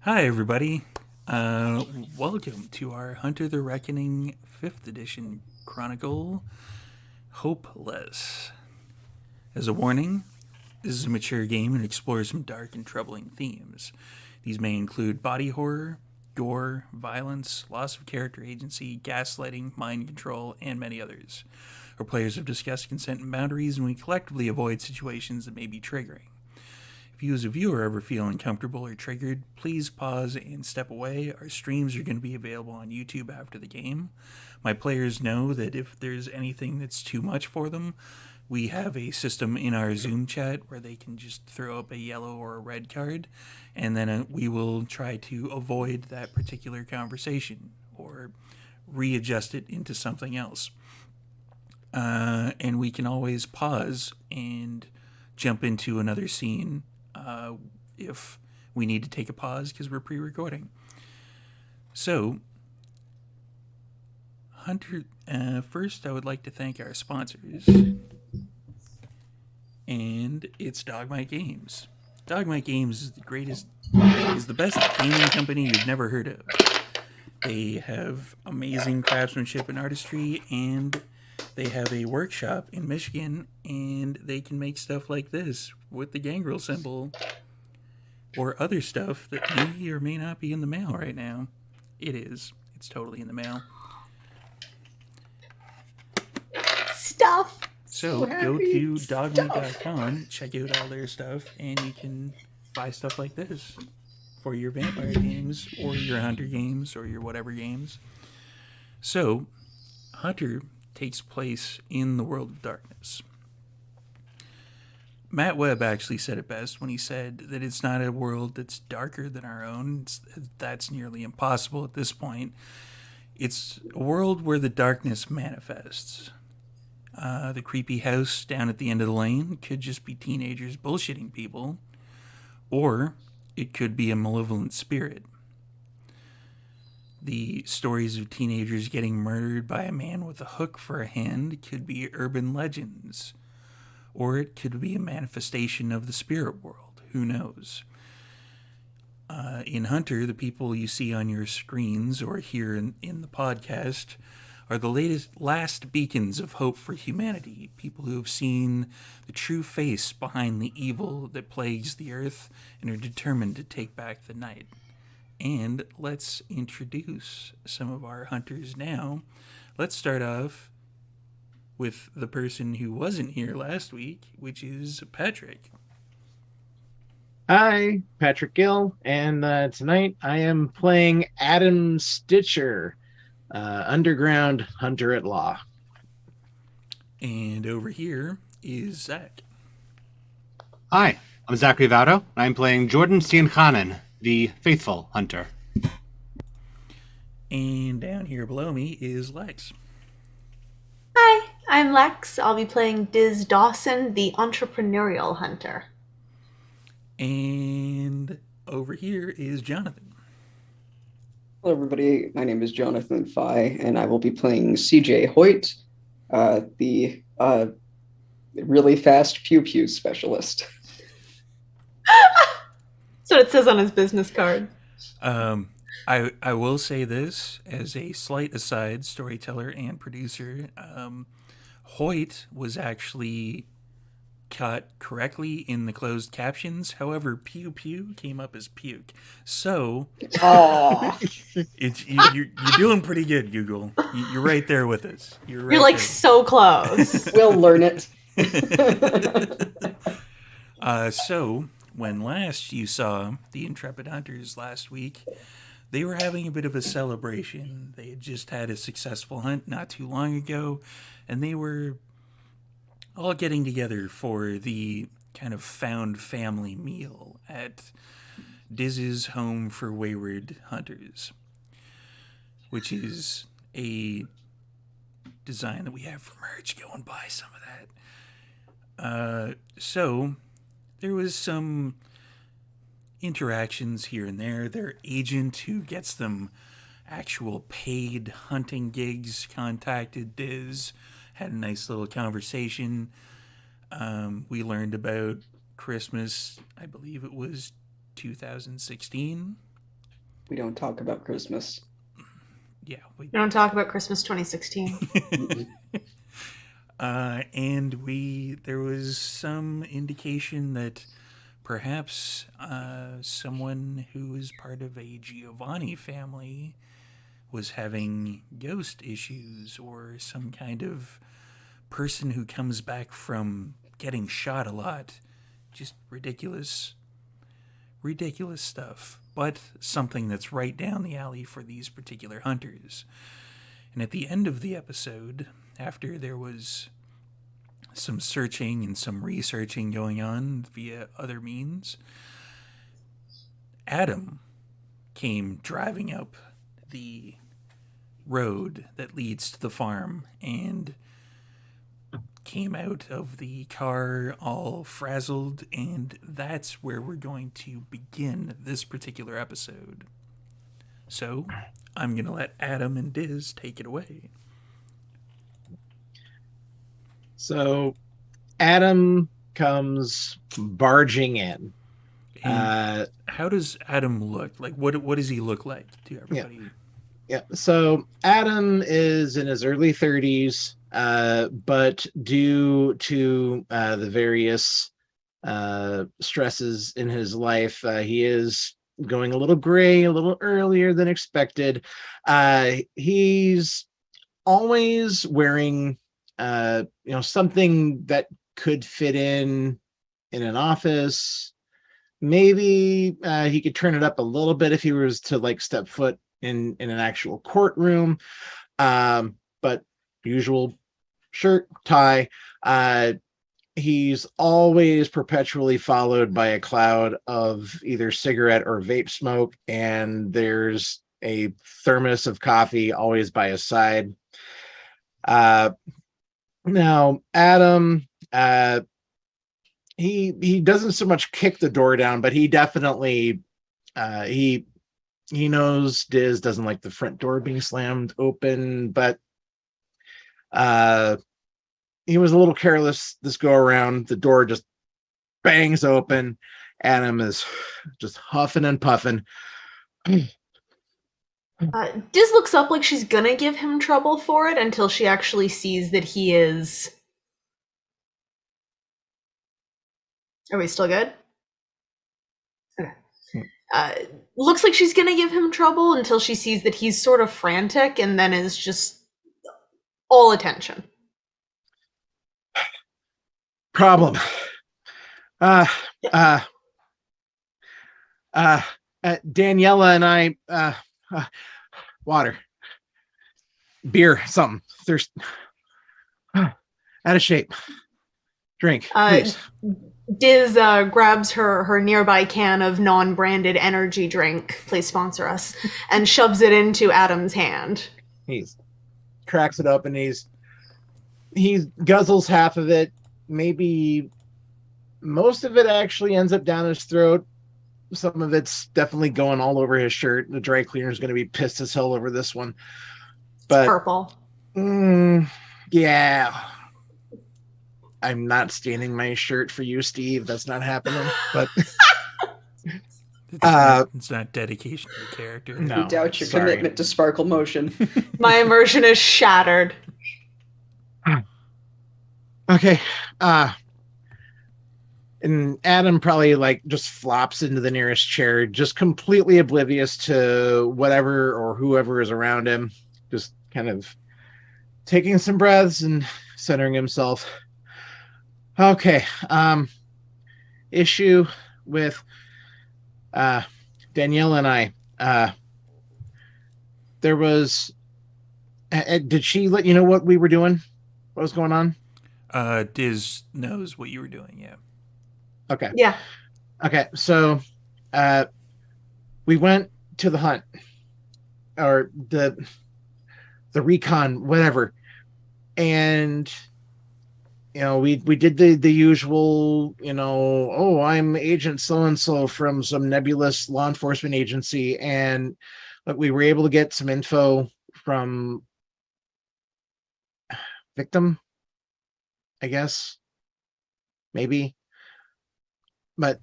Hi, everybody. Welcome to our Hunter the Reckoning 5th edition Chronicle Hopeless. As a warning, this is a mature game and explores some dark and troubling themes. These may include body horror, gore, violence, loss of character agency, gaslighting, mind control, and many others. Our players have discussed consent and boundaries, and we collectively avoid situations that may be triggering. If you as a viewer ever feel uncomfortable or triggered, please pause and step away. Our streams are going to be available on YouTube after the game. My players know that if there's anything that's too much for them, we have a system in our Zoom chat where they can just throw up a yellow or a red card, and then we will try to avoid that particular conversation or readjust it into something else. And we can always pause and jump into another scene if we need to take a pause because we're pre-recording. So, Hunter, first I would like to thank our sponsors, and it's Dogmite Games. Dogmite Games is the best gaming company you've never heard of. They have amazing craftsmanship and artistry, and they have a workshop in Michigan, and they can make stuff like this with the gangrel symbol or other stuff that may or may not be in the mail right now. It is. It's totally in the mail. Stuff. So go to dogmeat.com, check out all their stuff, and you can buy stuff like this for your vampire games or your hunter games or your whatever games. So, Hunter takes place in the world of darkness. Matt Webb actually said it best when he said that it's not a world that's darker than our own. That's nearly impossible at this point. It's a world where the darkness manifests. The creepy house down at the end of the lane could just be teenagers bullshitting people, or it could be a malevolent spirit. The stories of teenagers getting murdered by a man with a hook for a hand could be urban legends, or it could be a manifestation of the spirit world. Who knows? In Hunter, the people you see on your screens or here in the podcast are the last beacons of hope for humanity, people who have seen the true face behind the evil that plagues the earth and are determined to take back the night. And let's introduce some of our hunters now. Let's start off with the person who wasn't here last week, which is Patrick. Hi, Patrick Gill, and tonight I am playing Adam Stitcher, underground hunter at law. And over here is Zach. Hi, I'm Zachary Vaudo, and I'm playing Jordan Stienchanen, the faithful hunter. And down here below me is Lex. Hi, I'm Lex. I'll be playing Diz Dawson, the entrepreneurial hunter. And over here is Johnathan. Hello, everybody. My name is Johnathan Fye, and I will be playing CJ Hoyt, the really fast pew-pew specialist. So it says on his business card. I will say this as a slight aside, storyteller and producer. Hoyt was actually cut correctly in the closed captions. However, pew pew came up as puke. So you're doing pretty good, Google. You're right there with us. You're like there. So close. We'll learn it. So when last you saw the Intrepid Hunters last week, they were having a bit of a celebration. They had just had a successful hunt not too long ago, and they were all getting together for the kind of found family meal at Diz's Home for Wayward Hunters, which is a design that we have for merch. Go and buy some of that. So there was some interactions here and there. Their agent, who gets them actual paid hunting gigs, contacted Diz, had a nice little conversation. We learned about Christmas, I believe it was 2016, We don't talk about Christmas. Yeah, we We don't talk about Christmas 2016. and there was some indication that perhaps someone who is part of a Giovanni family was having ghost issues, or some kind of person who comes back from getting shot a lot. Just ridiculous stuff, but something that's right down the alley for these particular hunters. And at the end of the episode, after there was some searching and some researching going on via other means, Adam came driving up the road that leads to the farm and came out of the car all frazzled, and that's where we're going to begin this particular episode. So, I'm going to let Adam and Diz take it away. So Adam comes barging in. And how does Adam look? Like, what does he look like to everybody? Yeah. So Adam is in his early 30s, but due to the various stresses in his life, he is going a little gray, a little earlier than expected. He's always wearing, something that could fit in an office. Maybe he could turn it up a little bit if he was to like step foot in an actual courtroom. But usual shirt, tie. He's always perpetually followed by a cloud of either cigarette or vape smoke, and there's a thermos of coffee always by his side. Now, Adam, he doesn't so much kick the door down, but he definitely he knows Diz doesn't like the front door being slammed open, but he was a little careless this go around. The door just bangs open. Adam is just huffing and puffing. Diz looks up like she's gonna give him trouble for it until she actually sees that he is... Are we still good? Okay. Looks like she's gonna give him trouble until she sees that he's sort of frantic and then is just all attention. Problem. Daniela and I, water, beer, something. Thirst. Out of shape. Drink, please. Diz grabs her nearby can of non-branded energy drink, please sponsor us, and shoves it into Adam's hand. He cracks it up and he guzzles half of it. Maybe most of it actually ends up down his throat. Some of it's definitely going all over his shirt. The dry cleaner is going to be pissed as hell over this one. But it's purple. Yeah. I'm not staining my shirt for you, Steve. That's not happening. But it's not dedication to the character. No, we doubt your sorry. commitment to sparkle motion. My immersion is shattered. Okay. And Adam probably like just flops into the nearest chair, just completely oblivious to whatever or whoever is around him, just kind of taking some breaths and centering himself. Okay. Issue with Danielle and I. There was... did she let you know what we were doing? What was going on? Diz knows what you were doing, yeah. Okay. Yeah. Okay, so we went to the hunt, or the recon, whatever, and we did the usual, oh, I'm Agent so and so from some nebulous law enforcement agency, and we were able to get some info from victim, I guess, maybe. But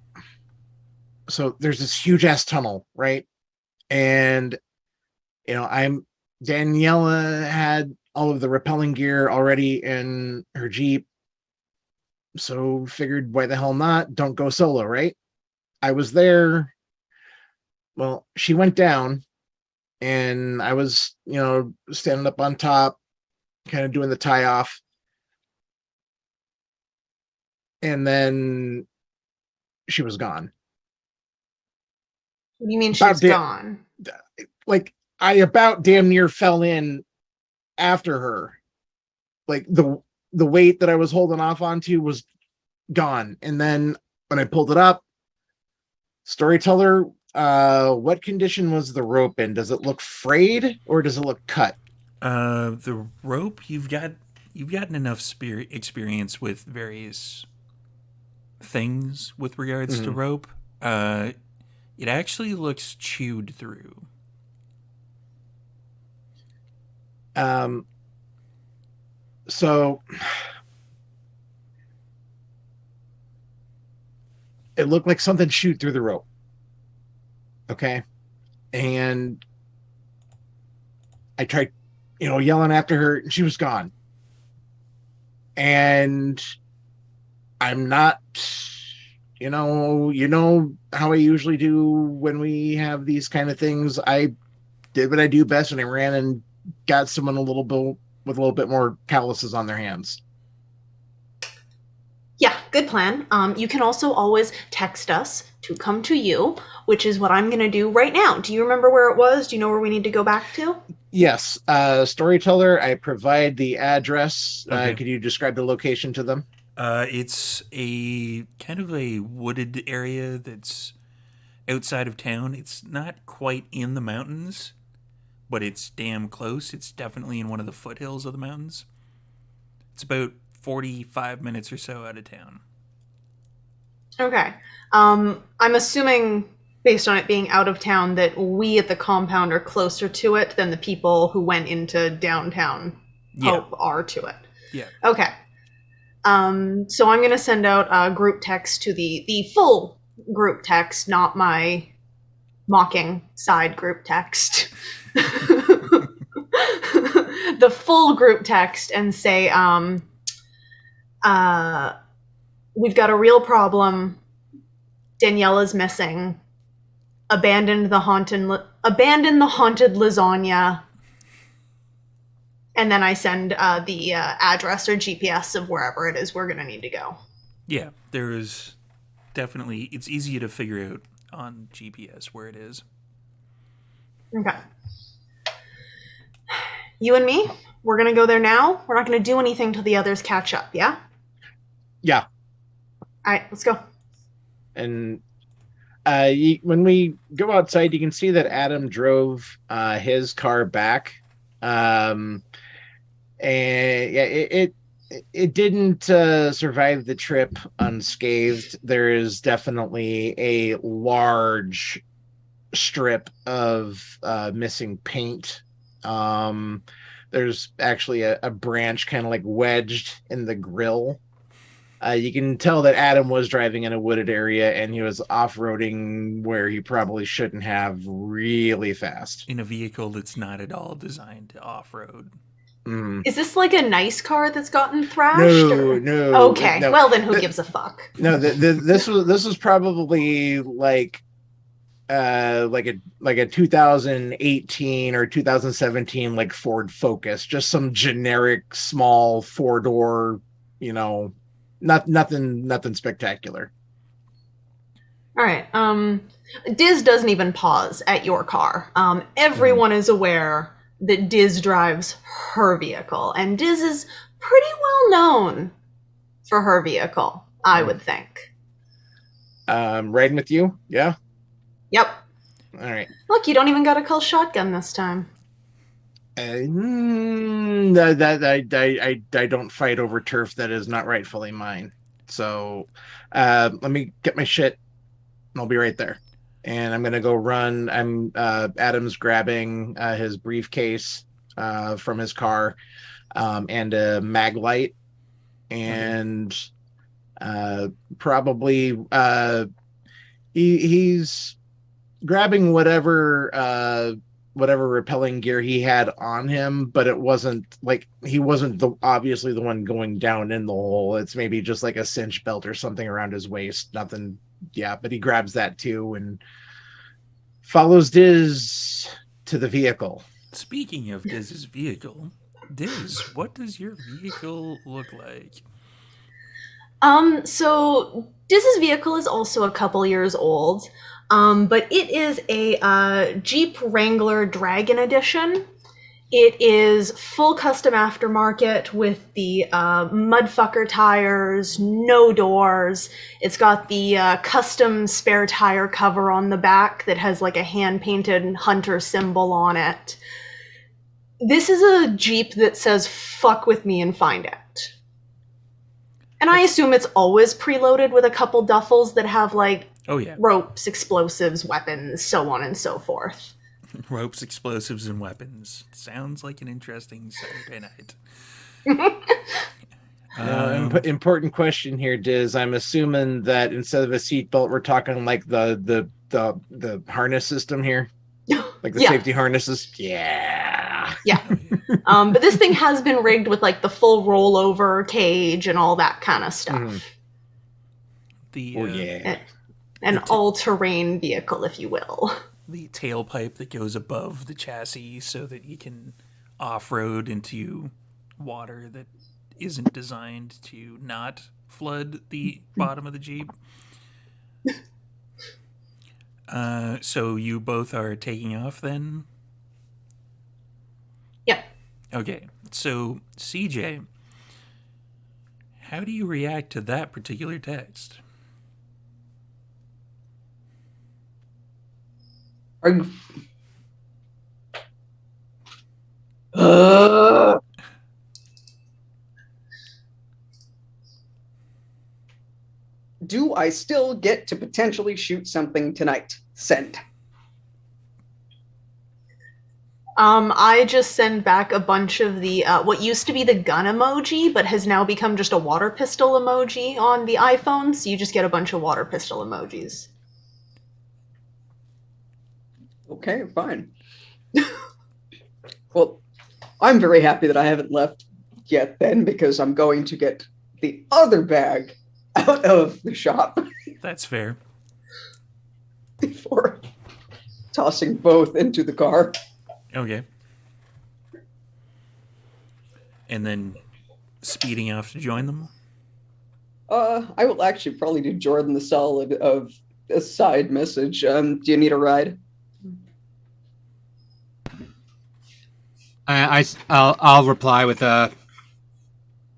so there's this huge ass tunnel, right? And Daniela had all of the rappelling gear already in her Jeep. So figured, why the hell not? Don't go solo, right? I was there. Well, she went down and I was, standing up on top, kind of doing the tie off. And then she was gone. What do you mean she's gone? Like, I about damn near fell in after her. Like, the weight that I was holding off onto was gone. And then when I pulled it up, storyteller, what condition was the rope in? Does it look frayed or does it look cut? The rope, you've gotten enough experience with various things with regards to rope. It actually looks chewed through. So it looked like something chewed through the rope. Okay. And I tried, yelling after her, and she was gone. And I'm not, you know how I usually do when we have these kind of things. I did what I do best, and I ran and got someone with a little bit more calluses on their hands. Yeah, good plan. You can also always text us to come to you, which is what I'm going to do right now. Do you remember where it was? Do you know where we need to go back to? Yes. Storyteller, I provide the address. Okay. Could you describe the location to them? It's a kind of a wooded area that's outside of town. It's not quite in the mountains, but it's damn close. It's definitely in one of the foothills of the mountains. It's about 45 minutes or so out of town. Okay. I'm assuming, based on it being out of town, that we at the compound are closer to it than the people who went into downtown Hope are to it. Yeah. Okay. So I'm going to send out a group text to the full group text, not my mocking side group text. The full group text and say, we've got a real problem. Daniela's missing. Abandon the haunted lasagna. And then I send the address or GPS of wherever it is we're going to need to go. Yeah, there is definitely, it's easy to figure out on GPS where it is. Okay. You and me, we're going to go there now. We're not going to do anything till the others catch up, yeah? Yeah. All right, let's go. And when we go outside, you can see that Adam drove his car back. And yeah, it didn't survive the trip unscathed. There is definitely a large strip of missing paint. There's actually a branch kind of like wedged in the grill. You can tell that Adam was driving in a wooded area and he was off-roading where he probably shouldn't have, really fast. In a vehicle that's not at all designed to off-road. Is this like a nice car that's gotten thrashed? No. Okay, no. well then who gives a fuck? No, this was probably like a 2018 or 2017 like Ford Focus, just some generic small 4-door, nothing spectacular. All right. Diz doesn't even pause at your car. Everyone is aware that Diz drives her vehicle, and Diz is pretty well known for her vehicle, I would think. Riding with you? Yeah. Yep. All right. Look, you don't even got to call shotgun this time. I don't fight over turf that is not rightfully mine. So let me get my shit and I'll be right there. And I'm gonna go run. Adam's grabbing his briefcase from his car and a mag light, and probably he's grabbing whatever repelling gear he had on him, but it wasn't like he wasn't obviously the one going down in the hole. It's maybe just like a cinch belt or something around his waist. Nothing. Yeah, but he grabs that too and follows Diz to the vehicle. Speaking of Diz's vehicle, Diz, what does your vehicle look like? So Diz's vehicle is also a couple years old, but it is a Jeep Wrangler Dragon Edition. It is full custom aftermarket with the mudfucker tires, no doors. It's got the custom spare tire cover on the back that has like a hand-painted hunter symbol on it. This is a Jeep that says, fuck with me and find out. And I assume it's always preloaded with a couple duffels that have, like, ropes, explosives, weapons, so on and so forth. Ropes, explosives, and weapons. Sounds like an interesting Saturday night. Important question here, Diz. I'm assuming that instead of a seatbelt, we're talking like the harness system here? Like the safety harnesses? Yeah. But this thing has been rigged with like the full rollover cage and all that kind of stuff. An all-terrain vehicle, if you will. The tailpipe that goes above the chassis so that you can off-road into water that isn't designed to not flood the bottom of the Jeep. So you both are taking off then? Yep. Okay, so CJ, how do you react to that particular text? Do I still get to potentially shoot something tonight? Send. I just send back a bunch of the what used to be the gun emoji, but has now become just a water pistol emoji on the iPhone. So you just get a bunch of water pistol emojis. Okay, fine. Well, I'm very happy that I haven't left yet then, because I'm going to get the other bag out of the shop. That's fair. Before tossing both into the car. Okay. And then speeding off to join them? I will actually probably do Jordan the solid of a side message. Do you need a ride? I'll reply with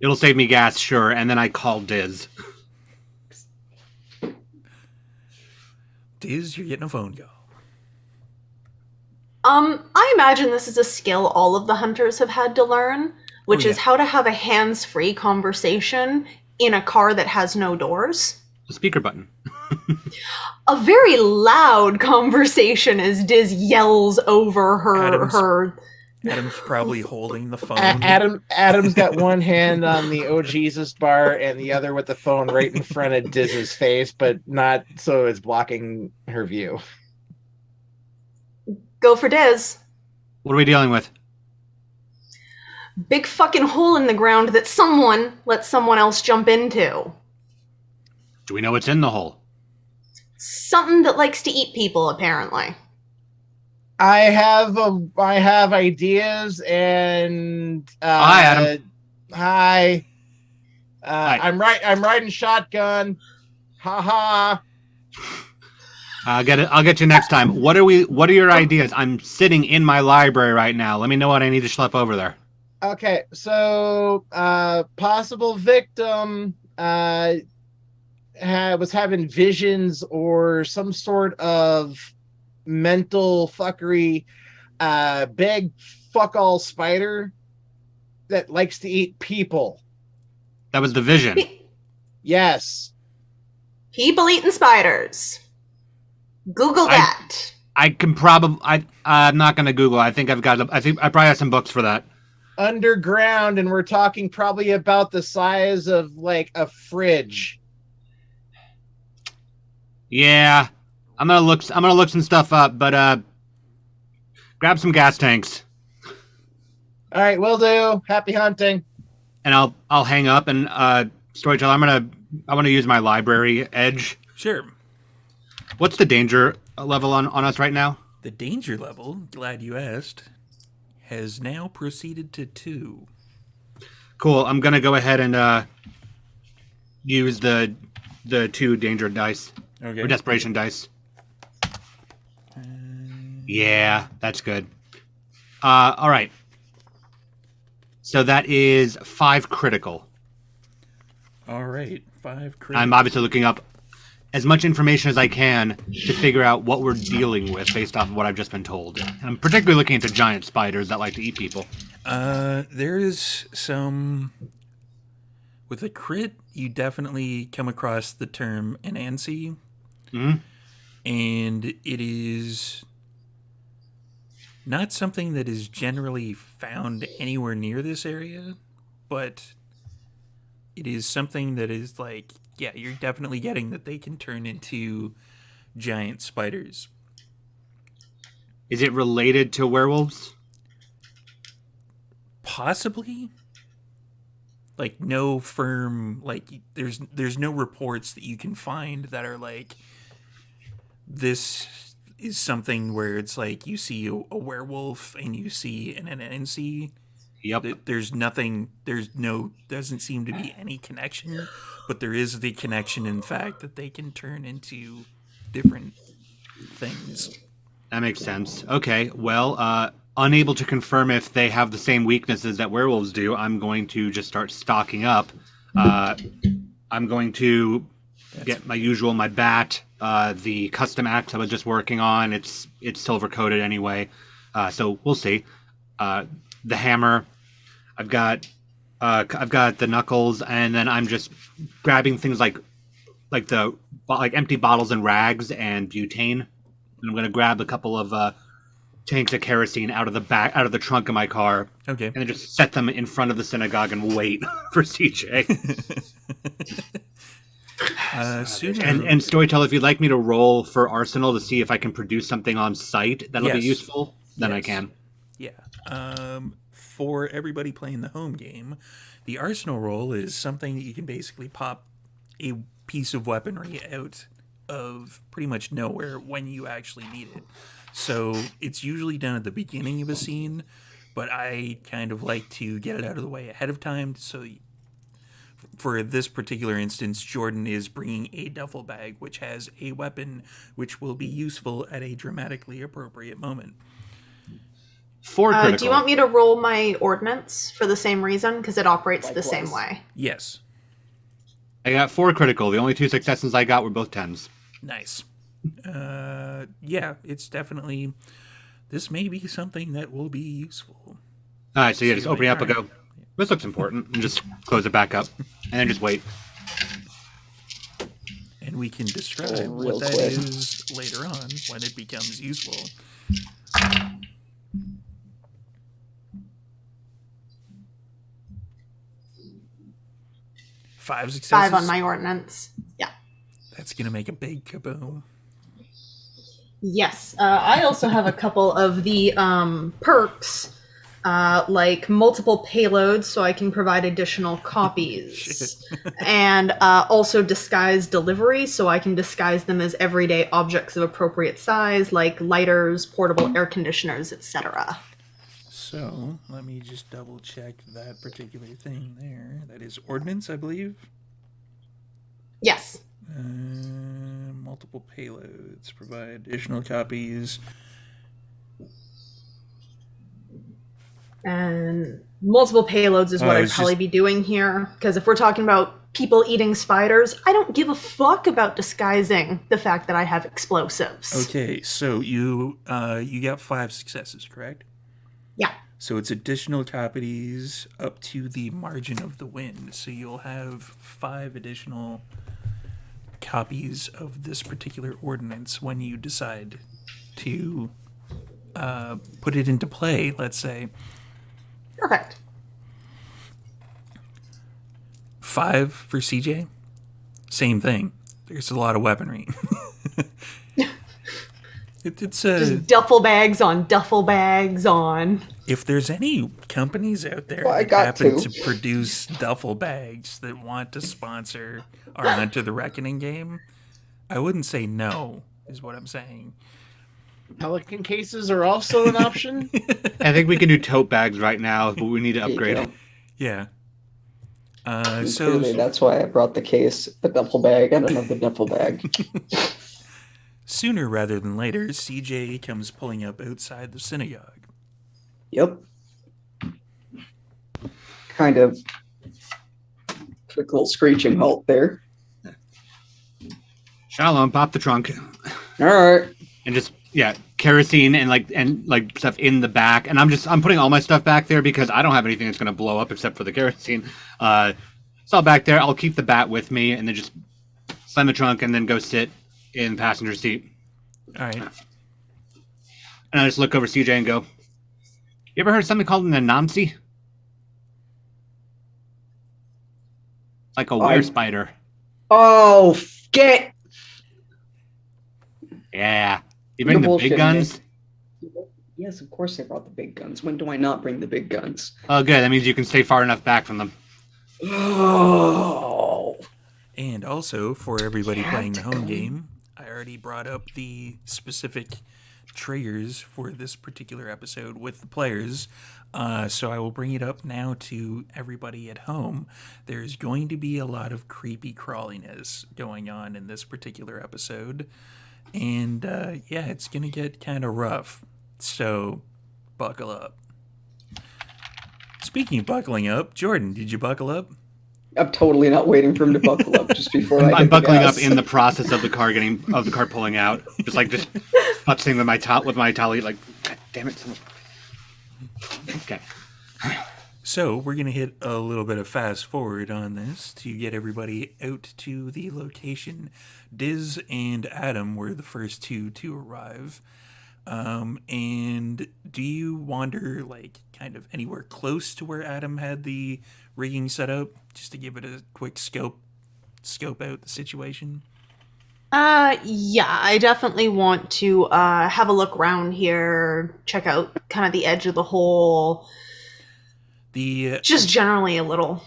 it'll save me gas, sure, and then I call Diz. Diz, you're getting a phone call. I imagine this is a skill all of the hunters have had to learn, which is how to have a hands-free conversation in a car that has no doors. The speaker button. A very loud conversation as Diz yells over her. Adam's probably holding the phone. Adam's got one hand on the Oh Jesus bar and the other with the phone right in front of Diz's face, but not so it's blocking her view. Go for Diz. What are we dealing with? Big fucking hole in the ground that someone let someone else jump into. Do we know what's in the hole? Something that likes to eat people, apparently. I have ideas and hi, Adam. Hi. Hi. I'm riding shotgun. Ha ha. I'll get you next time. What are your ideas? I'm sitting in my library right now. Let me know what I need to schlep over there. Okay, so possible victim was having visions or some sort of mental fuckery, big fuck all spider that likes to eat people. That was the vision. Yes. People eating spiders. Google that. I can probably. I'm not going to Google. I think I probably have some books for that. Underground, and we're talking probably about the size of like a fridge. Yeah. I'm gonna look some stuff up, but grab some gas tanks, All right, will do. Happy hunting. and I'll hang up and storyteller. I want to use my library edge. Sure. What's the danger level on us right now? The danger level, glad you asked, has now proceeded to 2. Cool. I'm gonna go ahead and use the 2 danger dice Okay. or desperation dice. Yeah, that's good. All right. So that is 5 critical. All right. 5 critical. I'm obviously looking up as much information as I can to figure out what we're dealing with based off of what I've just been told. I'm particularly looking into giant spiders that like to eat people. There is some... With a crit, you definitely come across the term Anansi. Mhm. And it is not something that is generally found anywhere near this area, but it is something that is like, yeah, you're definitely getting that they can turn into giant spiders. Is it related to werewolves? Possibly. Like no firm, like there's no reports that you can find that are like, this is something where it's like you see a werewolf and you see an NNC. Yep. There's doesn't seem to be any connection, but there is the connection in fact that they can turn into different things. That makes sense. Okay, well, unable to confirm if they have the same weaknesses that werewolves do, I'm going to just start stocking up. I'm going to get my bat, the custom axe I was just working on. It's silver coated anyway, so we'll see. The hammer, I've got the knuckles, and then I'm just grabbing things like empty bottles and rags and butane. And I'm going to grab a couple of tanks of kerosene out of the trunk of my car. Okay. And then just set them in front of the synagogue and wait for CJ. And Storyteller, if you'd like me to roll for Arsenal to see if I can produce something on site that'll be useful, then I can. Yeah. For everybody playing the home game, the Arsenal roll is something that you can basically pop a piece of weaponry out of pretty much nowhere when you actually need it. So it's usually done at the beginning of a scene, but I kind of like to get it out of the way ahead of time. So for this particular instance, Jordan is bringing a duffel bag which has a weapon which will be useful at a dramatically appropriate moment. 4 critical. Do you want me to roll my ordnance for the same reason? Because it operates the same way. Yes. I got 4 critical. The only 2 successes I got were both 10s. Nice. Yeah, it's definitely... This may be something that will be useful. All right, so yeah, just open it up and go, this looks important, and just close it back up, and then just wait. And we can describe real what that quick. is later on when it becomes useful. Five successes. 5 on my ordnance. Yeah. That's going to make a big kaboom. Yes. I also have a couple of the perks, like multiple payloads, so I can provide additional copies. And also disguise delivery, so I can disguise them as everyday objects of appropriate size, like lighters, portable air conditioners, etc. So, let me just double check that particular thing there. That is ordnance, I believe. Yes. Multiple payloads. Provide additional copies. And multiple payloads is what I'd probably be doing here. Because if we're talking about people eating spiders, I don't give a fuck about disguising the fact that I have explosives. Okay, so you got 5 successes, correct? Yeah. So it's additional copies up to the margin of the wind. So you'll have 5 additional copies of this particular ordinance when you decide to put it into play, let's say. Perfect. 5 for CJ. Same thing. There's a lot of weaponry. It's Just duffel bags on duffel bags on. if there's any companies out there Well, I that got happen to. to produce duffel bags that want to sponsor our Hunter the Reckoning game, I wouldn't say no, is what I'm saying. Pelican cases are also an option. I think we can do tote bags right now, but we need to There you upgrade. go. Yeah. And So clearly, that's why I brought the case, the duffel bag, and another duffel bag. sooner rather than later, CJ comes pulling up outside the synagogue. Yep. Kind of quick little screeching halt there. Shalom, pop the trunk. All right. And just kerosene and like stuff in the back. And I'm putting all my stuff back there because I don't have anything that's gonna blow up except for the kerosene. It's all back there. I'll keep the bat with me and then just slam the trunk and then go sit in the passenger seat. All right. And I just look over CJ and go, "You ever heard of something called an anansi? Like a were spider." Oh, get. Yeah. You bring the big bullshitting guns? me. Yes, of course I brought the big guns. When do I not bring the big guns? Oh, good. That means you can stay far enough back from them. Oh. And also, for everybody playing the home game, I already brought up the specific triggers for this particular episode with the players. So I will bring it up now to everybody at home. There's going to be a lot of creepy crawliness going on in this particular episode. And it's going to get kind of rough. So buckle up. Speaking of buckling up, Jordan, did you buckle up? I'm totally not waiting for him to buckle up just before I I'm hit the buckling up gas. in the process of the car pulling out. Just putzing with my tally, like, God damn it. Okay. So we're going to hit a little bit of fast forward on this to get everybody out to the location. Diz and Adam were the first two to arrive. And do you wander like kind of anywhere close to where Adam had the rigging set up, just to give it a quick scope out the situation? Yeah, I definitely want to have a look around here, check out kind of the edge of the hole. Just generally a little.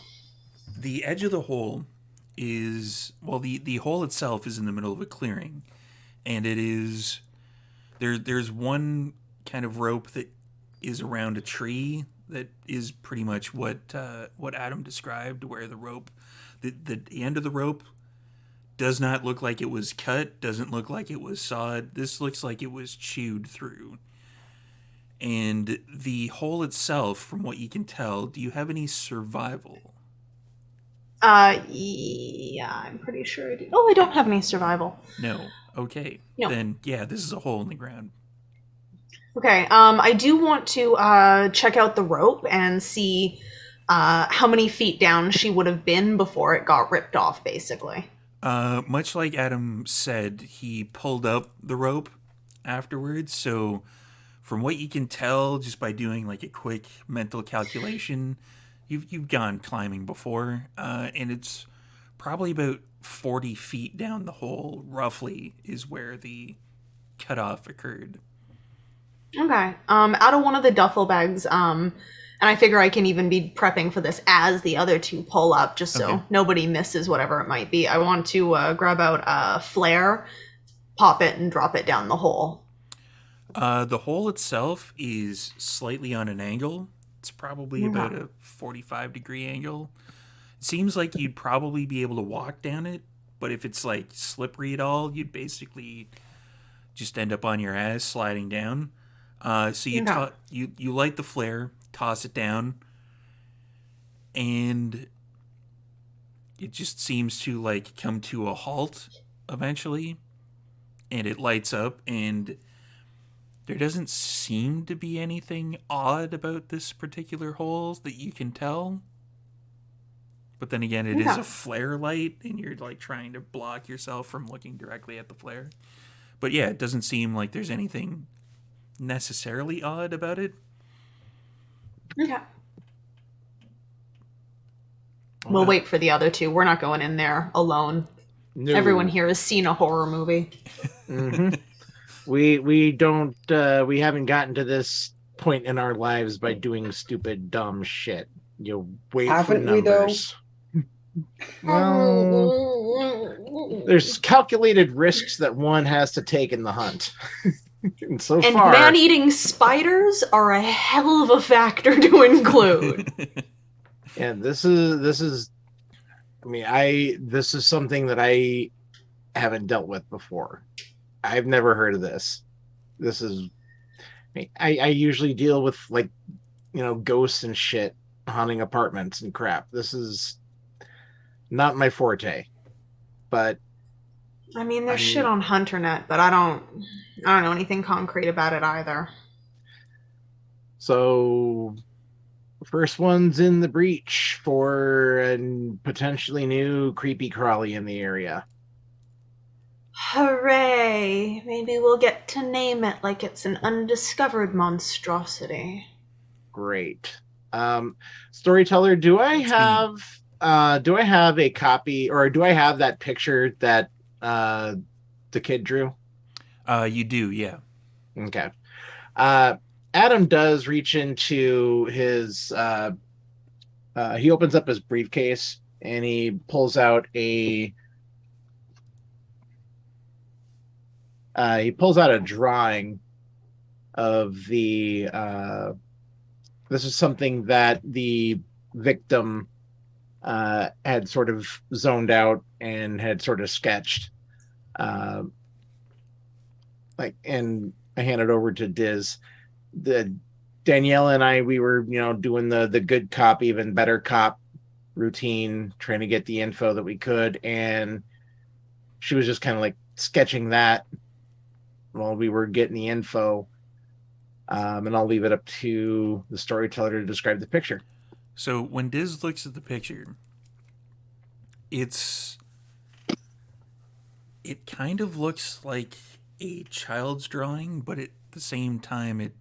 The edge of the hole is, well, the hole itself is in the middle of a clearing, and it is there's one kind of rope that is around a tree that is pretty much what Adam described, where the rope, the end of the rope does not look like it was cut, doesn't look like it was sawed. This looks like it was chewed through. And the hole itself, from what you can tell, do you have any survival? Yeah, I'm pretty sure I do. Oh, I don't have any survival. No. Okay. No. Then, yeah, this is a hole in the ground. Okay, I do want to check out the rope and see how many feet down she would have been before it got ripped off, basically. Much like Adam said, he pulled up the rope afterwards, so from what you can tell, just by doing like a quick mental calculation, you've gone climbing before, and it's probably about 40 feet down the hole, roughly, is where the cutoff occurred. Okay. Out of one of the duffel bags, and I figure I can even be prepping for this as the other two pull up, just so Okay. nobody misses whatever it might be. I want to grab out a flare, pop it, and drop it down the hole. The hole itself is slightly on an angle. It's probably about a 45-degree angle. It seems like you'd probably be able to walk down it, but if it's like slippery at all, you'd basically just end up on your ass sliding down. So you light the flare, toss it down, and it just seems to like come to a halt eventually, and it lights up, and there doesn't seem to be anything odd about this particular hole that you can tell. But then again, it is a flare light, and you're like trying to block yourself from looking directly at the flare. But yeah, it doesn't seem like there's anything necessarily odd about it. Okay. We'll wait for the other two. We're not going in there alone. No. Everyone here has seen a horror movie. Mm-hmm. We don't we haven't gotten to this point in our lives by doing stupid dumb shit. You wait for Haven't we, though? numbers. Well, there's calculated risks that one has to take in the hunt. And so And far, man-eating spiders are a hell of a factor to include. yeah, this is I mean, this is something that I haven't dealt with before. I've never heard of this. This is I usually deal with, like, ghosts and shit haunting apartments and crap. This is not my forte. But I mean, there's shit on HunterNet, but I don't know anything concrete about it either. So first one's in the breach for a potentially new creepy crawly in the area. Hooray! Maybe we'll get to name it like it's an undiscovered monstrosity. Great. Storyteller, do I have a copy, or do I have that picture that the kid drew? You do, yeah. Okay. Adam does reach into his he opens up his briefcase and he pulls out a drawing of the this is something that the victim had sort of zoned out and had sort of sketched. And I hand it over to Diz. Danielle and I, we were, doing the good cop, even better cop routine, trying to get the info that we could. And she was just kind of like sketching that while we were getting the info. And I'll leave it up to the storyteller to describe the picture. So when Diz looks at the picture, it kind of looks like a child's drawing, but at the same time it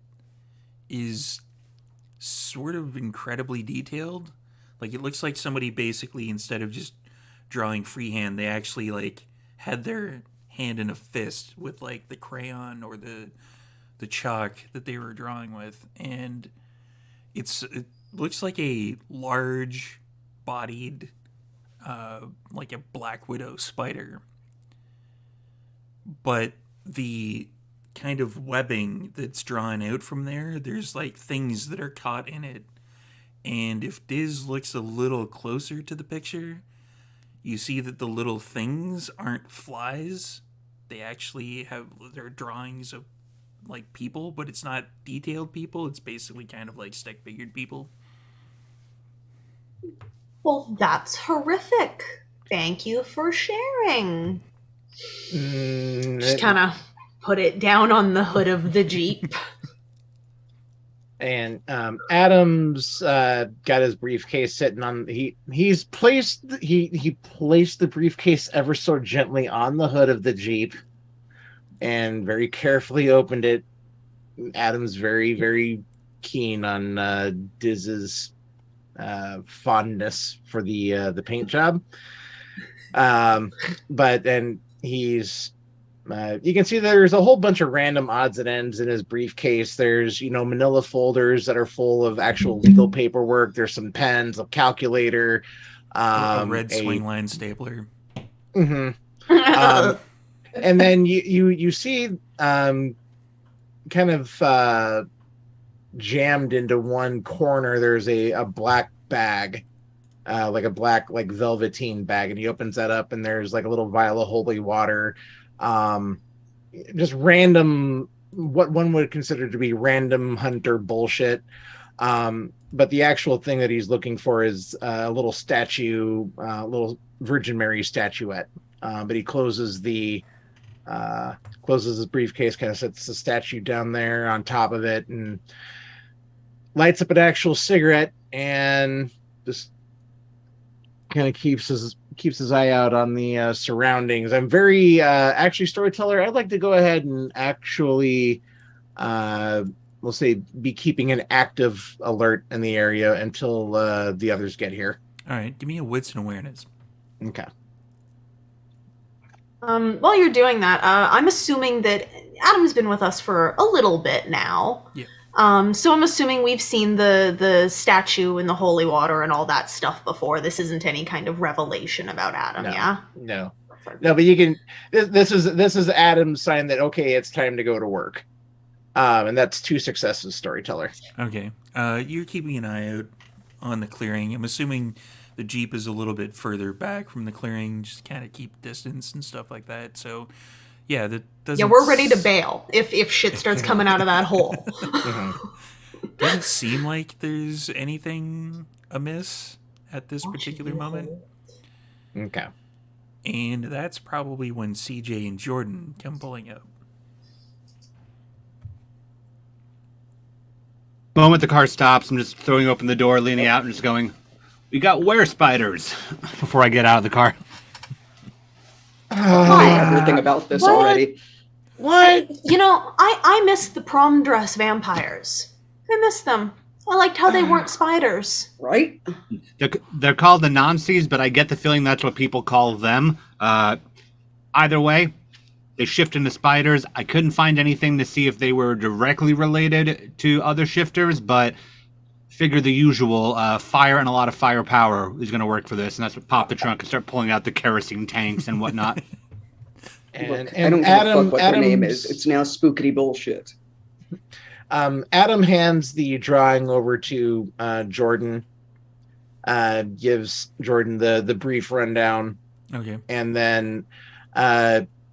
is sort of incredibly detailed. Like, it looks like somebody basically, instead of just drawing freehand, they actually like had their hand in a fist with like the crayon or the chalk that they were drawing with, and it looks like a large bodied like a black widow spider, but the kind of webbing that's drawn out from there's like things that are caught in it. And if Diz looks a little closer to the picture, you see that the little things aren't flies. They actually have their drawings of like people, but it's not detailed people. It's basically kind of like stick figured people. Well, that's horrific. Thank you for sharing. Just kind of put it down on the hood of the Jeep. And Adam's got his briefcase sitting on. He placed the briefcase ever so gently on the hood of the Jeep, and very carefully opened it. Adam's very, very keen on Diz's fondness for the paint job. But then he's. You can see there's a whole bunch of random odds and ends in his briefcase. There's, manila folders that are full of actual legal paperwork. There's some pens, a calculator, a red swing line stapler. Mm-hmm. And then you see kind of jammed into one corner, there's a black bag, like a black like velveteen bag, and he opens that up and there's like a little vial of holy water. Just random, what one would consider to be random hunter bullshit. But the actual thing that he's looking for is a little statue, little Virgin Mary statuette. But he closes his briefcase, kind of sets the statue down there on top of it, and lights up an actual cigarette, and just kind of keeps his eye out on the surroundings. I'm very actually, storyteller, I'd like to go ahead and actually we'll say be keeping an active alert in the area until the others get here. All right, give me a wits and awareness. Okay. While you're doing that, I'm assuming that Adam's been with us for a little bit now. Yeah. So I'm assuming we've seen the statue in the holy water and all that stuff before. This isn't any kind of revelation about Adam, No. yeah? No, but you can. This is Adam's sign that okay, it's time to go to work. And that's 2 successes, storyteller. Okay. You're keeping an eye out on the clearing. I'm assuming the Jeep is a little bit further back from the clearing, just kind of keep distance and stuff like that. So, yeah, that doesn't... Yeah, we're ready to bail if shit starts coming out of that hole. Doesn't seem like there's anything amiss at this particular moment. Okay. And that's probably when CJ and Jordan come pulling up. The moment the car stops, I'm just throwing open the door, leaning out, and just going, "We got were spiders," before I get out of the car. I know everything about this already. What? I missed the prom dress vampires. I missed them. I liked how they weren't spiders. Right? They're called the Nazis, but I get the feeling that's what people call them. Either way, they shift into spiders. I couldn't find anything to see if they were directly related to other shifters, but figure the usual, fire and a lot of firepower is going to work for this, and that's what pop the trunk and start pulling out the kerosene tanks and whatnot. Look, I don't give a fuck what their name is. It's now spookity bullshit. Adam hands the drawing over to Jordan, gives Jordan the brief rundown. Okay. And then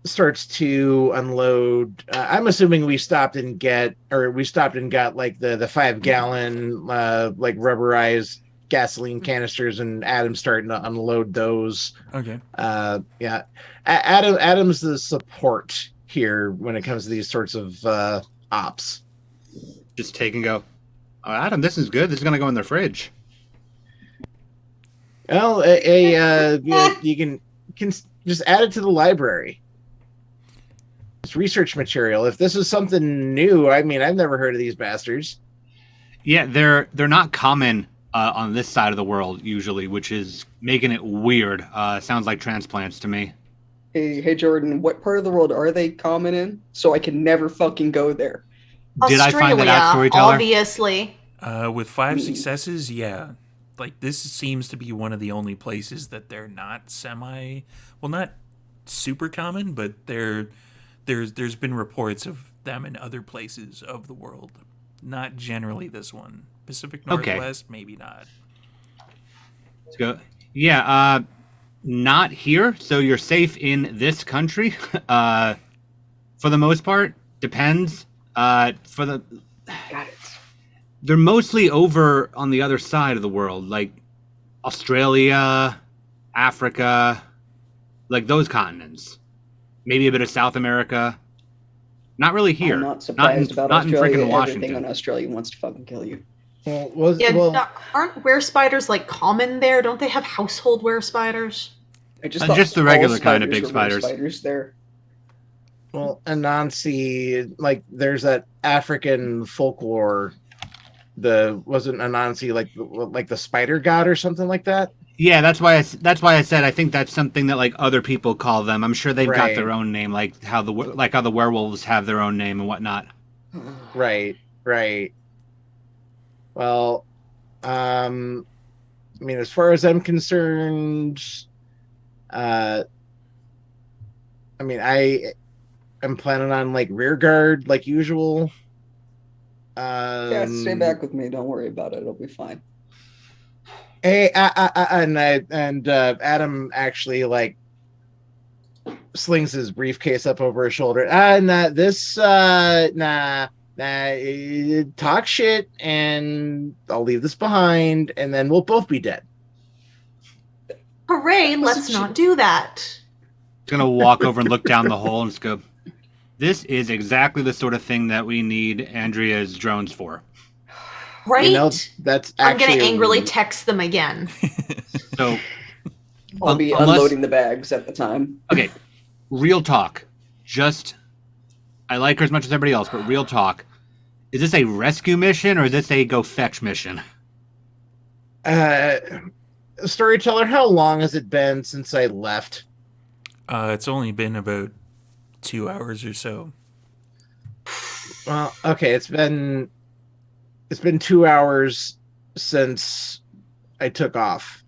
starts to unload. I'm assuming we stopped and got like the 5-gallon like rubberized gasoline canisters, and Adam's starting to unload those. Okay. Yeah. Adam's the support here when it comes to these sorts of ops. Just take and go, "Oh, Adam, this is good. This is going to go in the fridge." Well, you can just add it to the library. It's research material. If this is something new, I mean, I've never heard of these bastards. Yeah, they're not common on this side of the world usually, which is making it weird. Sounds like transplants to me. Hey, Jordan, what part of the world are they common in? So I can never fucking go there. Did I find that out, storyteller? Obviously. With 5 successes, yeah. Like, this seems to be one of the only places that they're not not super common, but there's been reports of them in other places of the world. Not generally this one. Pacific Northwest, maybe not. Let's go. Yeah, not here, so you're safe in this country. For the most part, depends. Got it. They're mostly over on the other side of the world, like Australia, Africa, like those continents. Maybe a bit of South America. Not really here. I'm not surprised about Australia. In Washington. Everything in Australia wants to fucking kill you. Aren't were spiders like common there? Don't they have household were spiders? Just the regular kind of big spiders. Spiders there. Well, Anansi, like there's that African folklore. Wasn't Anansi like the spider god or something like that? Yeah, that's why I said I think that's something that like other people call them. I'm sure they've got their own name, like how the werewolves have their own name and whatnot. Right. Well, I mean, as far as I'm concerned, I mean, I'm planning on like rear guard like usual. Yeah, stay back with me. Don't worry about it. It'll be fine. Hey, and Adam actually like slings his briefcase up over his shoulder. Talk shit, and I'll leave this behind, and then we'll both be dead. Hooray! Let's not do that. He's gonna walk over and look down the hole and just go, "This is exactly the sort of thing that we need Andrea's drones for." Right? That's I'm going to angrily text them again. So I'll be unloading the bags at the time. Okay, real talk. I like her as much as everybody else, but real talk. Is this a rescue mission or is this a go fetch mission? Storyteller, how long has it been since I left? It's only been about 2 hours or so. Well, okay, it's been 2 hours since I took off.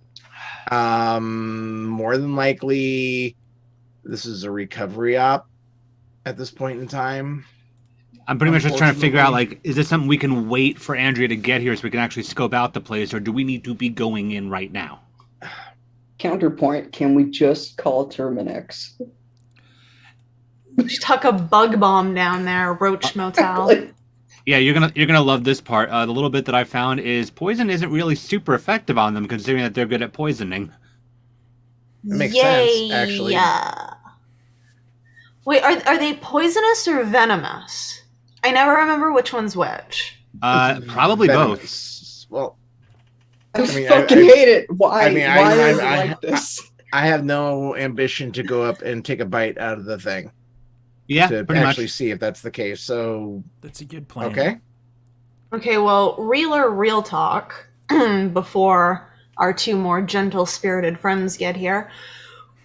More than likely, this is a recovery op at this point in time. I'm pretty much just trying to figure out, like, is this something we can wait for Andrea to get here so we can actually scope out the place, or do we need to be going in right now? Counterpoint, can we just call Terminex? Just tuck a bug bomb down there, Roach Motel. Yeah, you're gonna love this part. The little bit that I found is poison isn't really super effective on them, considering that they're good at poisoning. It makes sense, actually. Yeah. Wait, are they poisonous or venomous? I never remember which one's which. Probably Venomous. both. Well, I fucking hate it. Why? I mean, Why is it like this? I have no ambition to go up and take a bite out of the thing. Yeah, To pretty actually much. see if that's the case. So That's a good plan. okay. Okay, well, real talk, before our two more gentle-spirited friends get here.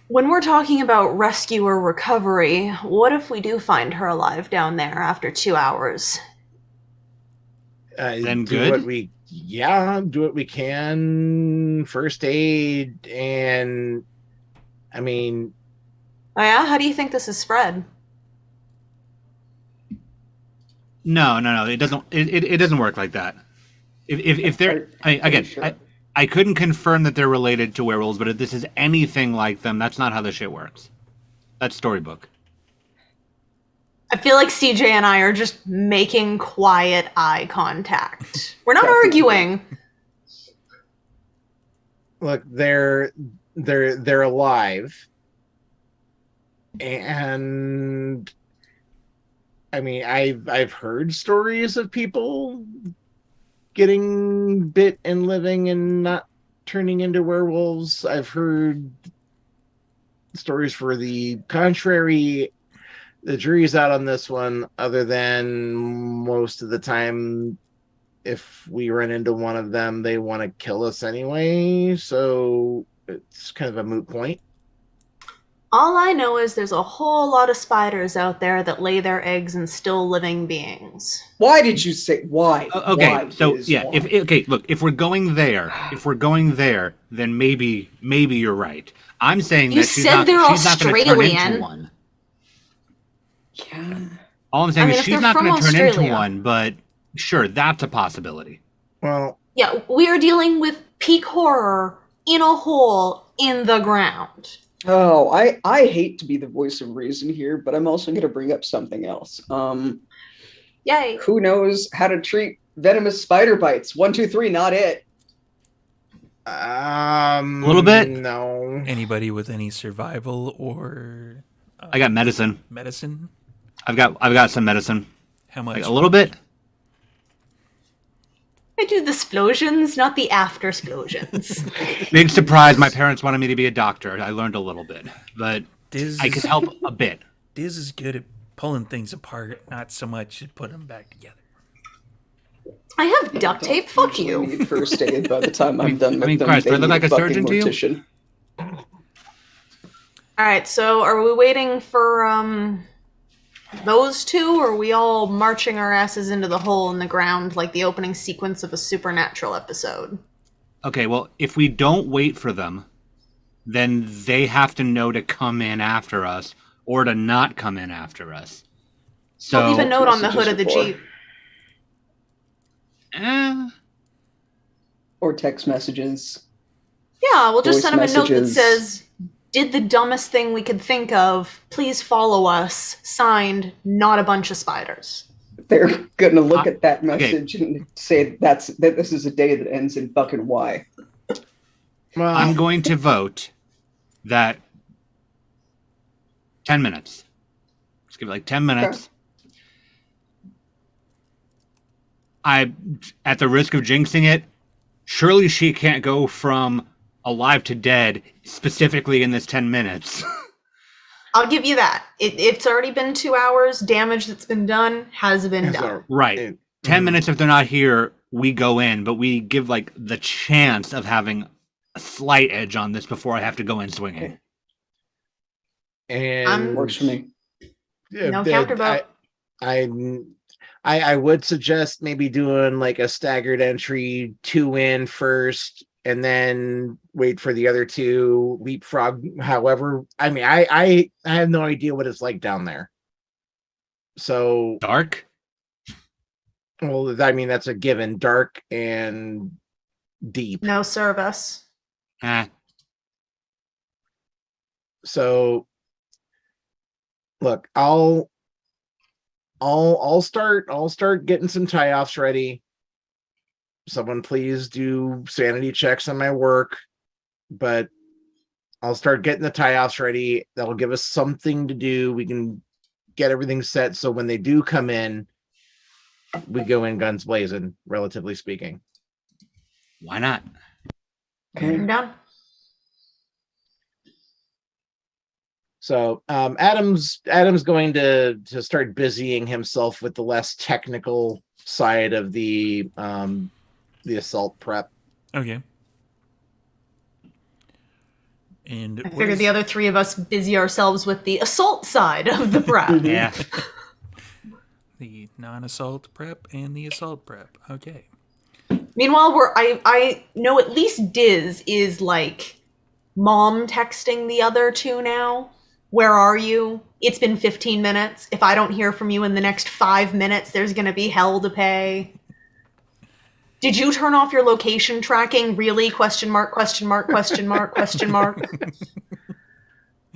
When we're talking about rescue or recovery, what if we do find her alive down there after 2 hours? Then do good? do what we can. First aid, and I mean, Oh yeah? How do you think this is spread? No. It doesn't. It doesn't work like that. If they're, I mean, again, Sure. I couldn't confirm that they're related to werewolves, but if this is anything like them, that's not how this shit works. That's storybook. I feel like CJ and I are just making quiet eye contact. We're not arguing. look, they're alive, and I mean, I've heard stories of people getting bit and living and not turning into werewolves. I've heard stories for the contrary. The jury's out on this one, other than most of the time, if we run into one of them, they want to kill us anyway. So it's kind of a moot point. All I know is there's a whole lot of spiders out there that lay their eggs in still living beings. Why did you say why? Okay, Why so is yeah, why? look, if we're going there, then maybe you're right. I'm saying You that she's said not they're going to turn into Australian. one. Yeah. All I'm saying I mean, is if she's they're not from going to turn into Australia. one, but sure, that's a possibility. Well, Yeah, we are dealing with peak horror in a hole in the ground. Oh, I hate to be the voice of reason here, but I'm also going to bring up something else. Yay. Who knows how to treat venomous spider bites? 1, 2, 3, not it. a little bit? No. Anybody with any survival or I got medicine. medicine? I've got some medicine. How much? Like a little bit. I do the explosions, not the after explosions. Big surprise. My parents wanted me to be a doctor. I learned a little bit, but Diz I could help a bit. Diz is good at pulling things apart, not so much at putting them back together. I have duct tape. Fuck Usually you. Need first aid by the time I'm done with them. Christ, they do I look need like a fucking surgeon to you? mortician. All right, so are we waiting for those two, or are we all marching our asses into the hole in the ground like the opening sequence of a Supernatural episode? Okay, well, if we don't wait for them, then they have to know to come in after us or to not come in after us. So, I'll leave a note on the hood messages of the before. Jeep. Or text messages. Yeah, we'll just Voice send him a note that messages. says, "Did the dumbest thing we could think of. Please follow us." Signed, not a bunch of spiders. They're going to look at that okay. message and say that this is a day that ends in fucking Y. Well, I'm going to vote that 10 minutes. Let's give it like 10 minutes. At the risk of jinxing it, surely she can't go from alive to dead specifically in this 10 minutes. I'll give you that. It's already been 2 hours. Damage that's been done has been done. Right. 10 minutes if they're not here, we go in, but we give like the chance of having a slight edge on this before I have to go in swinging. And Works for me. No countervote. I would suggest maybe doing like a staggered entry, 2 in first, and then wait for the other 2 leapfrog. However, I mean, I have no idea what it's like down there. So, Dark? well, I mean, that's a given. Dark and deep. No service. So, look, I'll start getting some tie-offs ready. Someone please do sanity checks on my work, but I'll start getting the tie-offs ready. That'll give us something to do. We can get everything set so when they do come in, we go in guns blazing, relatively speaking. Why not? Okay. I'm down. So Adam's going to start busying himself with the less technical side of the assault prep. Okay. And I figured the other 3 of us busy ourselves with the assault side of the prep. Yeah. the non-assault prep and the assault prep. Okay. Meanwhile, I know at least Diz is like mom texting the other 2 now. Where are you? It's been 15 minutes. If I don't hear from you in the next 5 minutes, there's going to be hell to pay. Did you turn off your location tracking? Really? Question mark, question mark, question mark, question mark.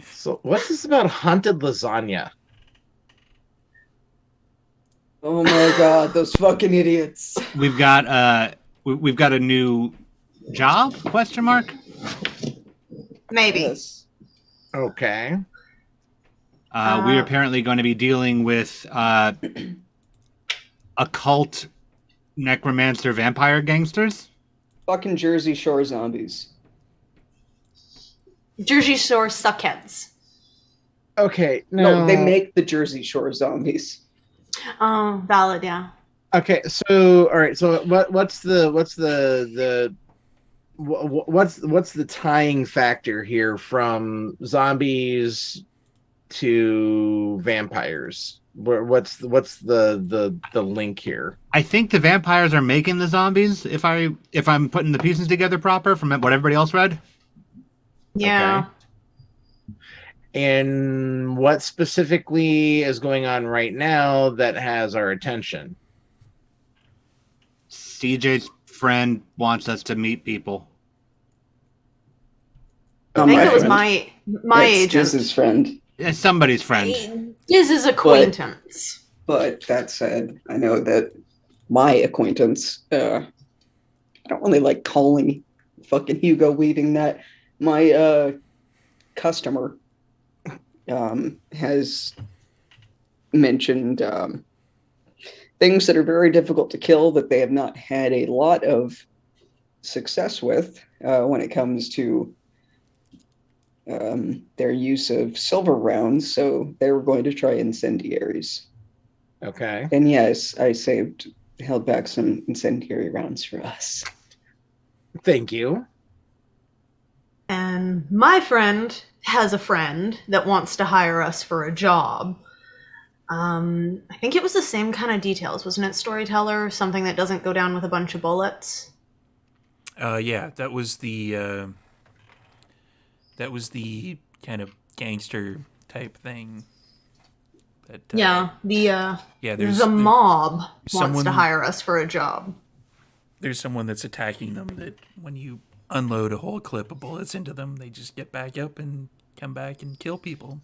So what's this about haunted lasagna? Oh my god, those fucking idiots. We've got a new job? Question mark? Maybe. Yes. Okay. We're apparently going to be dealing with occult necromancer vampire gangsters. Fucking Jersey Shore zombies. Jersey Shore suckheads. Okay. No, they make the Jersey Shore zombies. Oh, valid, yeah. Okay, so all right, so what's the tying factor here from zombies to vampires? What's the link here? I think the vampires are making the zombies. If I'm putting the pieces together proper from what everybody else read. Yeah. Okay. And what specifically is going on right now that has our attention? CJ's friend wants us to meet people. I think it was friend. my It's agent. Diz's friend. Yeah, somebody's friend. Diz's acquaintance. But that said, I know that my acquaintance, I don't really like calling fucking Hugo Weaving that. My customer has mentioned things that are very difficult to kill that they have not had a lot of success with when it comes to their use of silver rounds. So they were going to try incendiaries. Okay. And yes, I held back some incendiary rounds for us. Thank you. And my friend has a friend that wants to hire us for a job. I think it was the same kind of details, wasn't it? Storyteller, something that doesn't go down with a bunch of bullets. Yeah, that was the kind of gangster type thing. That, the mob wants to hire us for a job. There's someone that's attacking them that when you unload a whole clip of bullets into them, they just get back up and come back and kill people.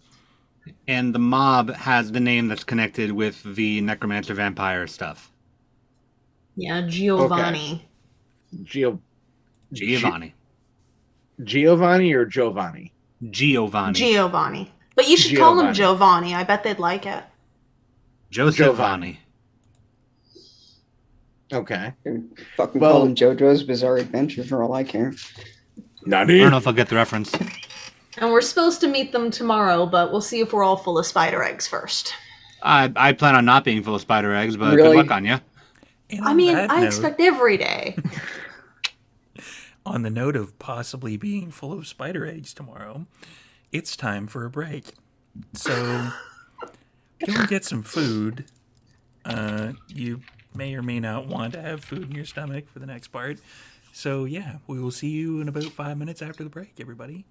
And the mob has the name that's connected with the necromancer vampire stuff. Yeah, Giovanni. Okay. Giovanni. Giovanni or Giovanni? Giovanni. But you should call him Giovanni. I bet they'd like it. Giovanni. Okay. Fucking call him JoJo's Bizarre Adventure for all I care. Not I don't know if I'll get the reference. And we're supposed to meet them tomorrow, but we'll see if we're all full of spider eggs first. I plan on not being full of spider eggs, but Really? good luck on you. I expect every day. On the note of possibly being full of spider eggs tomorrow, it's time for a break. So go and get some food. You may or may not want to have food in your stomach for the next part. So yeah, we will see you in about 5 minutes after the break, everybody.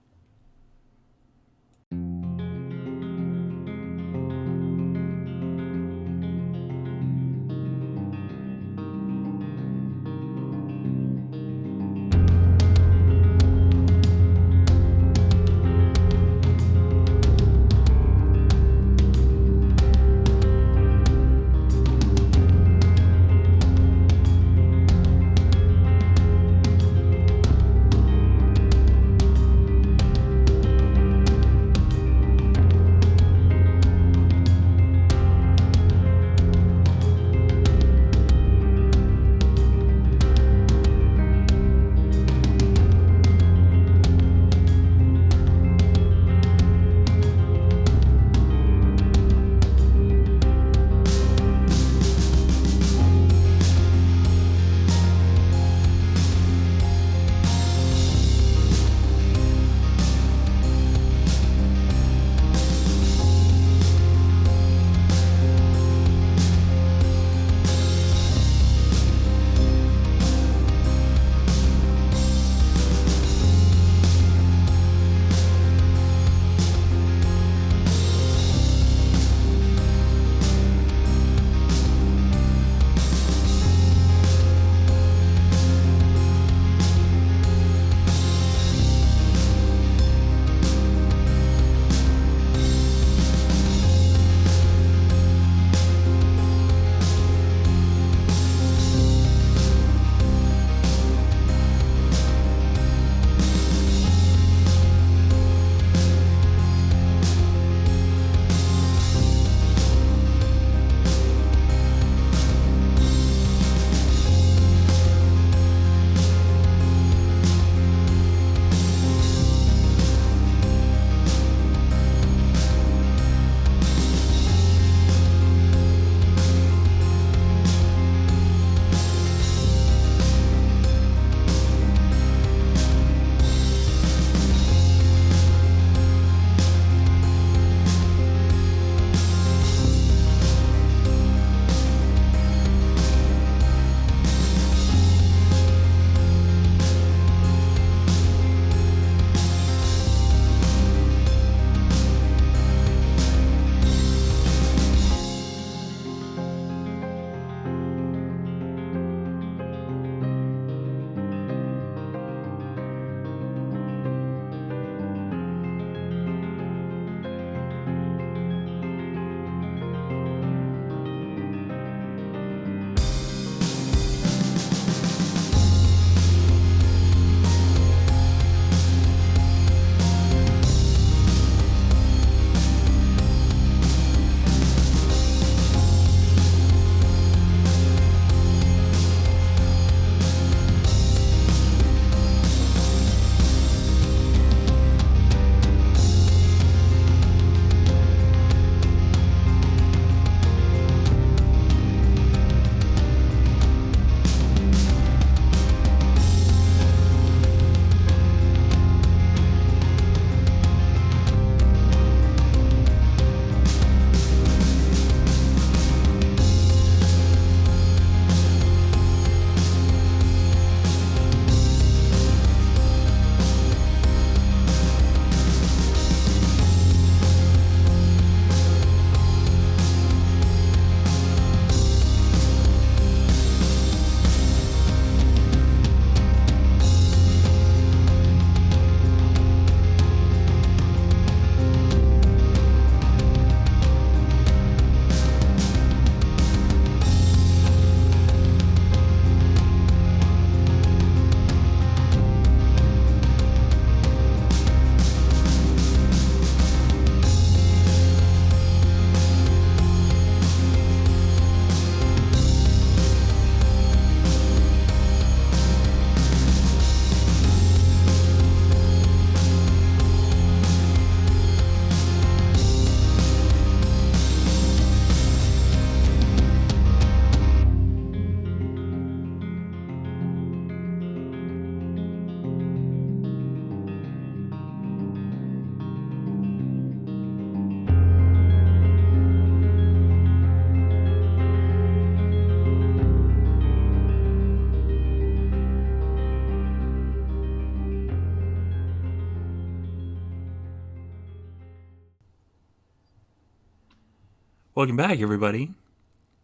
Welcome back, everybody.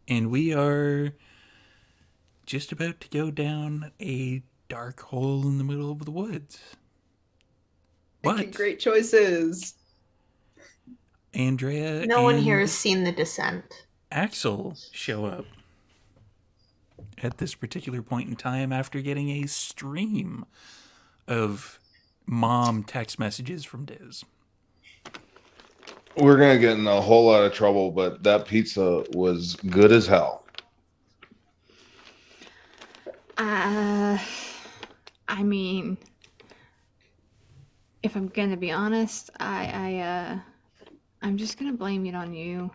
And we are just about to go down a dark hole in the middle of the woods. Making But great choices. Andrea No one and here has seen The Descent. Axel show up at this particular point in time after getting a stream of mom text messages from Diz. We're gonna get in a whole lot of trouble, but that pizza was good as hell. I mean, if I'm gonna be honest, I'm just gonna blame it on you.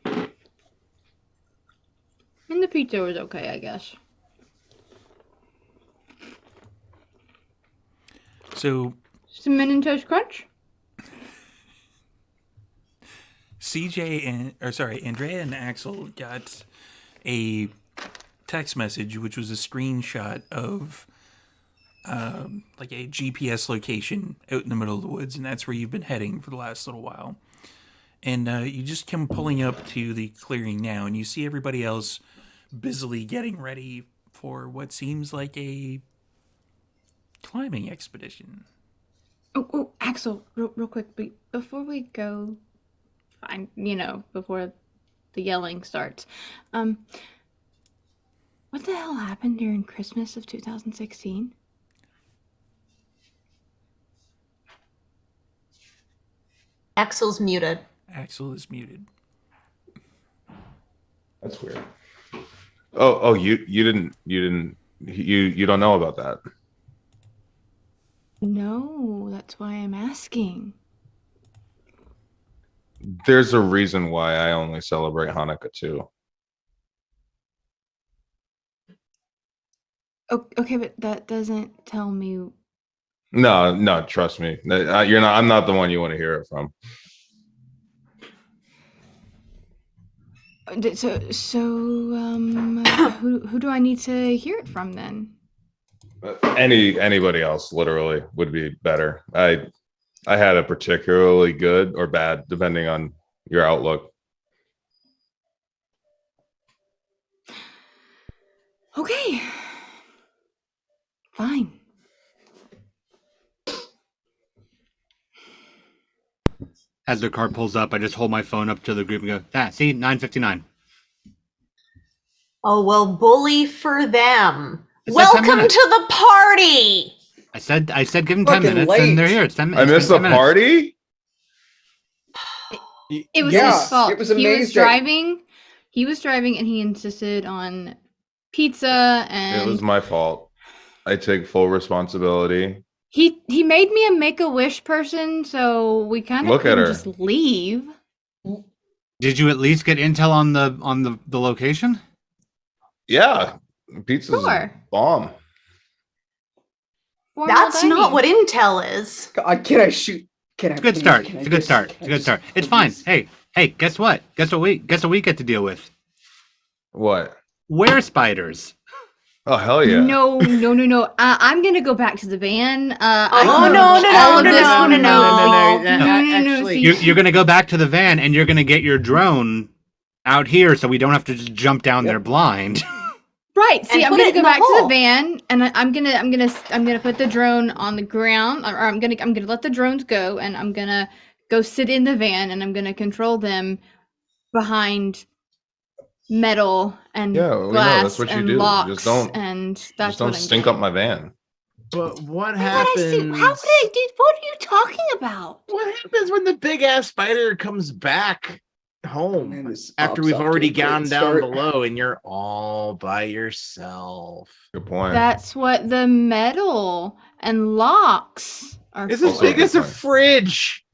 And the pizza was okay, I guess. So Cinnamon Toast Crunch? Andrea and Axel got a text message, which was a screenshot of like a GPS location out in the middle of the woods, and that's where you've been heading for the last little while. And you just come pulling up to the clearing now, and you see everybody else busily getting ready for what seems like a climbing expedition. Oh, Axel, real quick, before we go, before the yelling starts, what the hell happened during Christmas of 2016? Axel's muted. Axel is muted. That's weird. Oh, you don't know about that. No, that's why I'm asking. There's a reason why I only celebrate Hanukkah too. Okay, but that doesn't tell me. No, trust me. You're not. I'm not the one you want to hear it from. Who do I need to hear it from then? Anybody else literally would be better. I had a particularly good or bad, depending on your outlook. Okay. Fine. As the car pulls up, I just hold my phone up to the group and go, see, 9:59. Oh, well, bully for them. I said 10 Welcome minutes. to the party! I said give them 10 Fucking minutes, late. and they're here. It's 10 I minutes. missed the 10 minutes. party. It was Yeah, his fault. it was He was amazing. driving. He was driving, and he insisted on pizza. And It was my fault. I take full responsibility. he made me a Make-A-Wish person, so we kind of Look at couldn't her. just leave. Did you at least get intel on the location? Yeah, pizza's Sure. bomb. Formal That's not dining. what intel is. God, can I shoot? Can I? It's a good please, start. can I It's a good just- start. can It's a I good just- start. It's fine. please? Hey, guess what? Guess what we get to deal with? What? Were spiders. Oh hell yeah! No. I'm gonna go back to the van. Oh, no. See, You're gonna go back to the van and you're gonna get your drone out here so we don't have to just jump down there blind. right. See, And I'm put gonna it go in the back to hole. the van, and I'm gonna put the drone on the ground, or I'm gonna let the drones go, and I'm gonna go sit in the van, and I'm gonna control them behind metal and Yeah, we know, glass that's what you and do. locks, Just don't- and Just that's don't what I'm stink doing. up my van. But what How happens? could I do? What are you talking about? What happens when the big ass spider comes back home Man, this after ops we've off to already a great gone down start. below and you're all by yourself? Good point. That's what the metal and locks are It's for. as big as a fridge.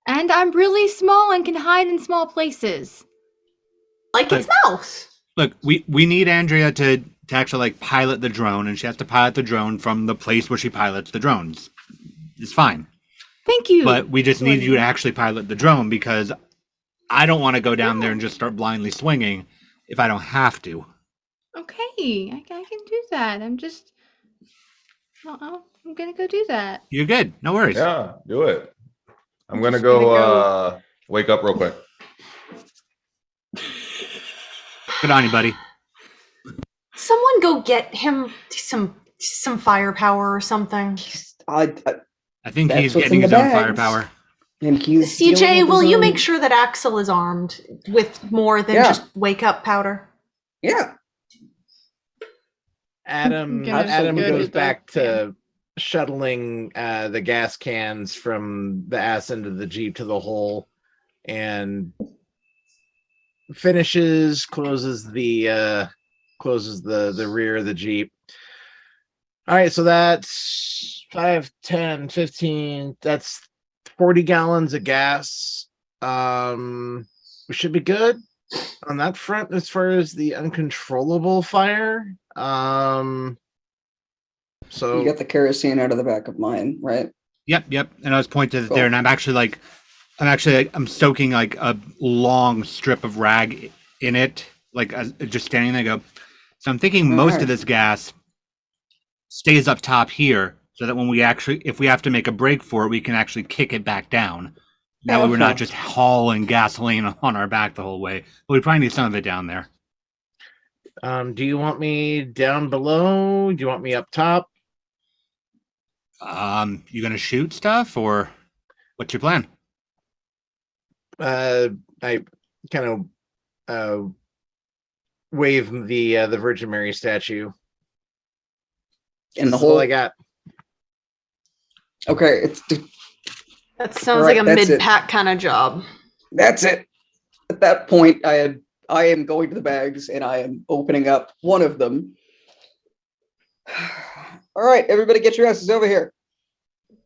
And I'm really small and can hide in small places. Like its mouth. Look, we need Andrea to actually like pilot the drone, and she has to pilot the drone from the place where she pilots the drones. It's fine. Thank you. But we just need you to Jordan. actually pilot the drone because I don't want to go down there and just start blindly swinging if I don't have to. Okay, I can do that. I'm gonna go do that. You're good. No worries. Yeah, do it. I'm I'm gonna just gonna go, go- wake up real quick. Good on you, buddy. Someone go get him some firepower or something. I I think That's he's what's getting in his the own bags. firepower. and he's dealing CJ, with will his you own- make sure that Axel is armed with more than Yeah. just wake up powder? Yeah. Adam Gonna Adam go goes to the back van. to shuttling the gas cans from the ass end of the Jeep to the hole and closes the rear of the Jeep. All right, so that's 5, 10, 15, that's 40 gallons of gas. We should be good on that front as far as the uncontrollable fire. So You got the kerosene out of the back of mine, right? Yep. And I was pointing Cool. there, and I'm soaking like a long strip of rag in it, like just standing there. I go. So I'm thinking most Alright. of this gas stays up top here, so that when if we have to make a break for it, we can actually kick it back down. That way, we're not Okay. just hauling gasoline on our back the whole way. But we probably need some of it down there. do you want me down below? Do you want me up top? You gonna shoot stuff, or what's your plan? I kind of wave the Virgin Mary statue. In the That's all hole. I got. Okay, That sounds Alright, like a that's it. mid-pack kind of job. that's it. At that point, I am going to the bags and I am opening up one of them. All right, everybody, get your asses over here.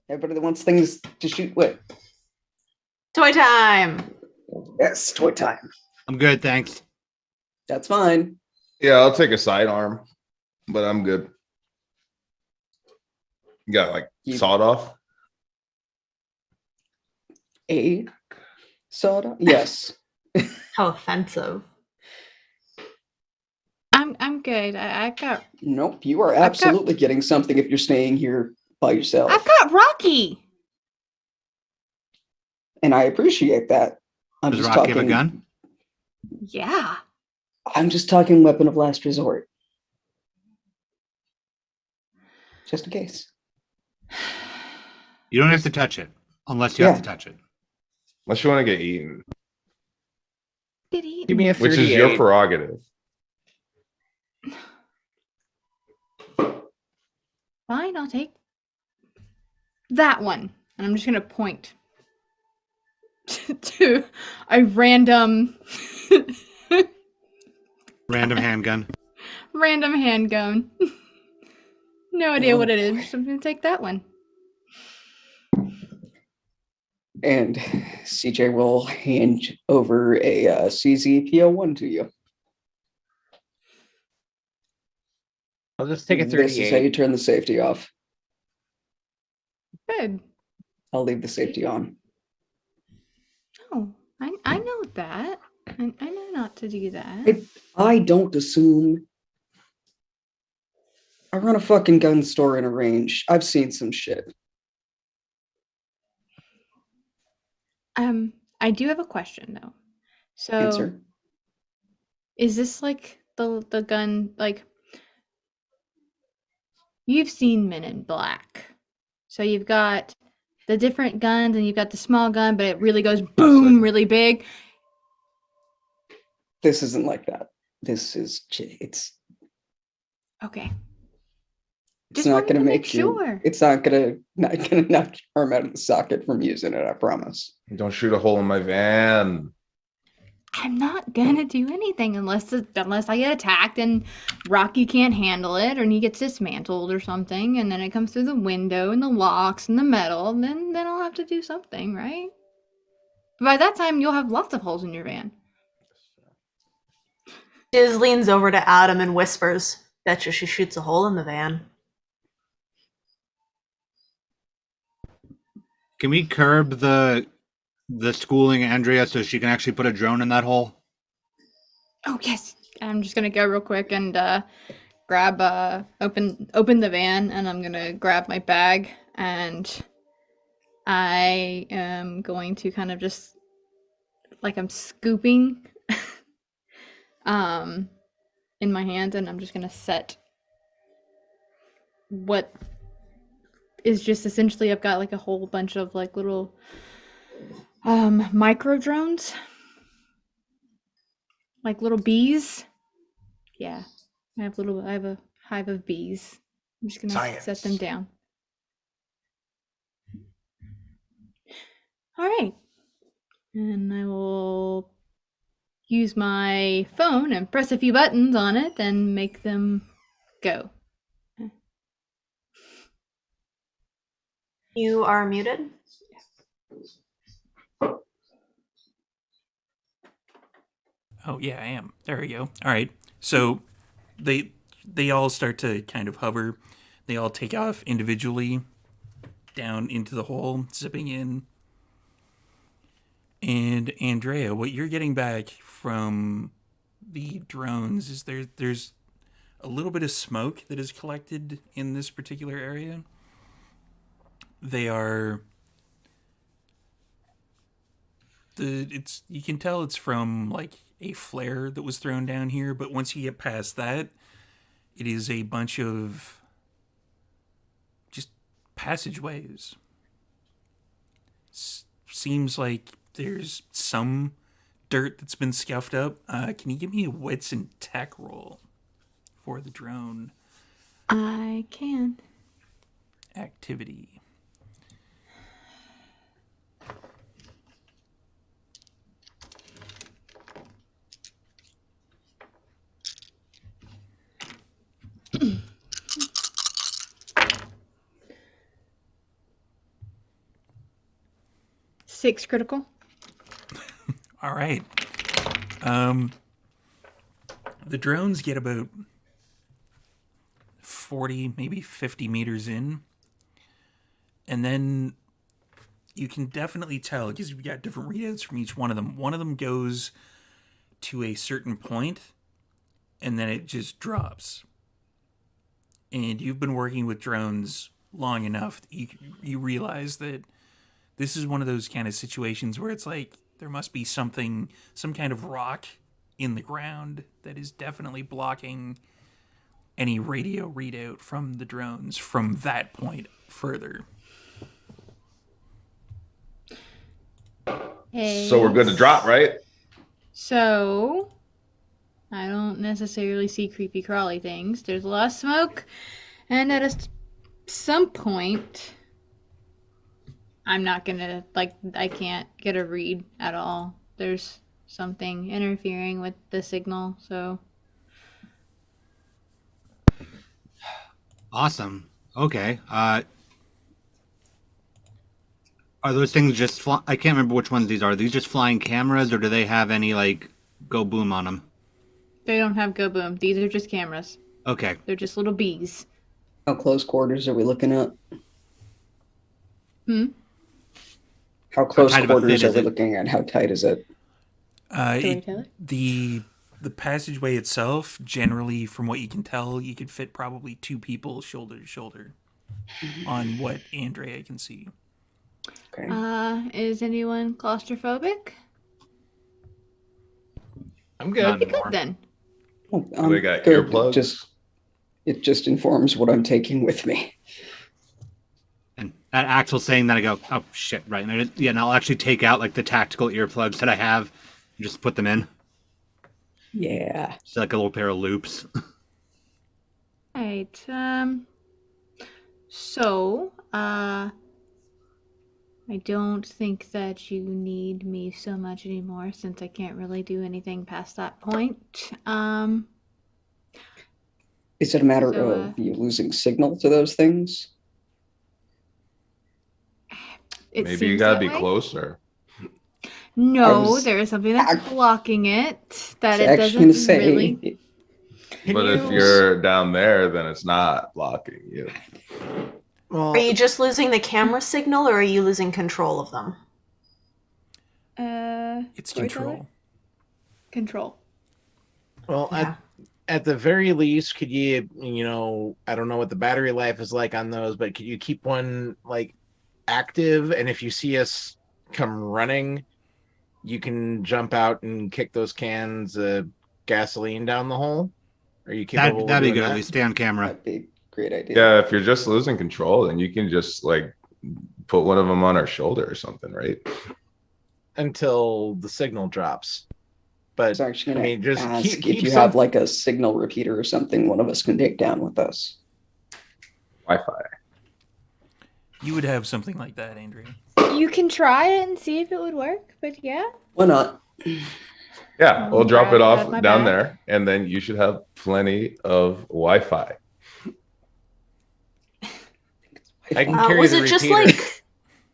Everybody that wants things to shoot with. Toy time! Yes, toy time. I'm good, thanks. That's fine. Yeah, I'll take a sidearm, but I'm good. You got like You- sawed off? A soda? Yes. How offensive. I'm good. I've got Nope, you are absolutely getting something if you're staying here by yourself. I've got Rocky. And I appreciate that. I'm Does just Rocky have a talking gun? Yeah. I'm just talking weapon of last resort. Just in case. You don't have to touch it unless you have to touch it. Unless you want to get eaten, Did he? Give me a 38. which is your prerogative. Fine, I'll take that one. And I'm just gonna point to a random Random handgun. random handgun. No idea what it is. So I'm gonna take that one. And CJ will hand over a CZPO1 to you. I'll just take a This is how you 38. turn the safety off. Good. I'll leave the safety on. Oh, I know that. I know not to do that. I don't assume. I run a fucking gun store in a range. I've seen some shit. I do have a question though. So Answer. is this like the gun like you've seen Men in Black. So you've got the different guns and you've got the small gun, but it really goes boom really big. This isn't like that. This is it's Okay. it's Just not wanted gonna to make make you. sure. It's not gonna knock your arm out of the socket from using it. I promise. Don't shoot a hole in my van. I'm not gonna do anything unless I get attacked and Rocky can't handle it or he gets dismantled or something and then it comes through the window and the locks and the metal, then I'll have to do something, right? But by that time you'll have lots of holes in your van. Diz leans over to Adam and whispers, "Betcha she shoots a hole in the van." Can we curb the schooling Andrea so she can actually put a drone in that hole? Oh yes. I'm just gonna go real quick and grab open the van and I'm gonna grab my bag and I am going to kind of just like I'm scooping in my hand, and I'm just gonna set what is just essentially, I've got like a whole bunch of like little micro drones, like little bees. Yeah, I have a hive of bees. I'm just gonna set them down. All right, and I will use my phone and press a few buttons on it and make them go. You are muted. Oh yeah, I am. There we go. All right. So they all start to kind of hover. They all take off individually down into the hole, zipping in. And Andrea, what you're getting back from the drones is there's a little bit of smoke that is collected in this particular area. They are you can tell it's from like a flare that was thrown down here, but once you get past that, it is a bunch of just passageways. Seems like there's some dirt that's been scuffed up. Can you give me a wits and tech roll for the drone I can. activity? Six critical. All right. The drones get about 40, maybe 50 meters in. And then you can definitely tell, because you've got different readouts from each one of them. One of them goes to a certain point, and then it just drops. And you've been working with drones long enough that you realize that this is one of those kind of situations where it's like there must be some kind of rock in the ground that is definitely blocking any radio readout from the drones from that point further. Hey. So we're good to drop, right? So, I don't necessarily see creepy crawly things. There's a lot of smoke, and at some point, I'm not gonna, I can't get a read at all. There's something interfering with the signal, so. Awesome. Okay. Are those things just I can't remember which ones these are. Are these just flying cameras, or do they have any, like, go boom on them? They don't have go boom. These are just cameras. Okay. They're just little bees. How close quarters are we looking at? How close tight of a quarters fit are is we it? looking at? How tight is it? The passageway itself, generally, from what you can tell, you could fit probably two people shoulder to shoulder on what Andrea can see. Okay. Is anyone claustrophobic? I'm Not good. anymore. Good then. Oh, They got good. earplugs. It just informs what I'm taking with me. And at Axel saying that, I go, oh shit, right? And I'll actually take out like the tactical earplugs that I have and just put them in. Yeah. It's like a little pair of loops. Right. So, I don't think that you need me so much anymore since I can't really do anything past that point. Is it a matter So, of you losing signal to those things? It Maybe you seems gotta that be way. closer. No, there is something that's blocking it that it Actually gonna doesn't say, really. But if you're down there, then it's not blocking you. Well, Are you just losing the camera signal, or are you losing control of them? It's Storyteller? control. Control. well, Yeah. at the very least, could you I don't know what the battery life is like on those, but could you keep one like active? And if you see us come running, you can jump out and kick those cans, gasoline down the hole? Are you capable That'd be of doing good. At that? least stay on camera. That'd be a great idea. Yeah, if you're just losing control, then you can just like put one of them on our shoulder or something, right? Until the signal drops. But I was actually I going mean, to just ask keep if you some- have like a signal repeater or something one of us can take down with us. Wi-Fi. You would have something like that, Andrea. You can try it and see if it would work, but yeah. Why not? Yeah, we'll drop it Grab off my down bag. there, and then you should have plenty of Wi-Fi. I can carry Was the it just repeater.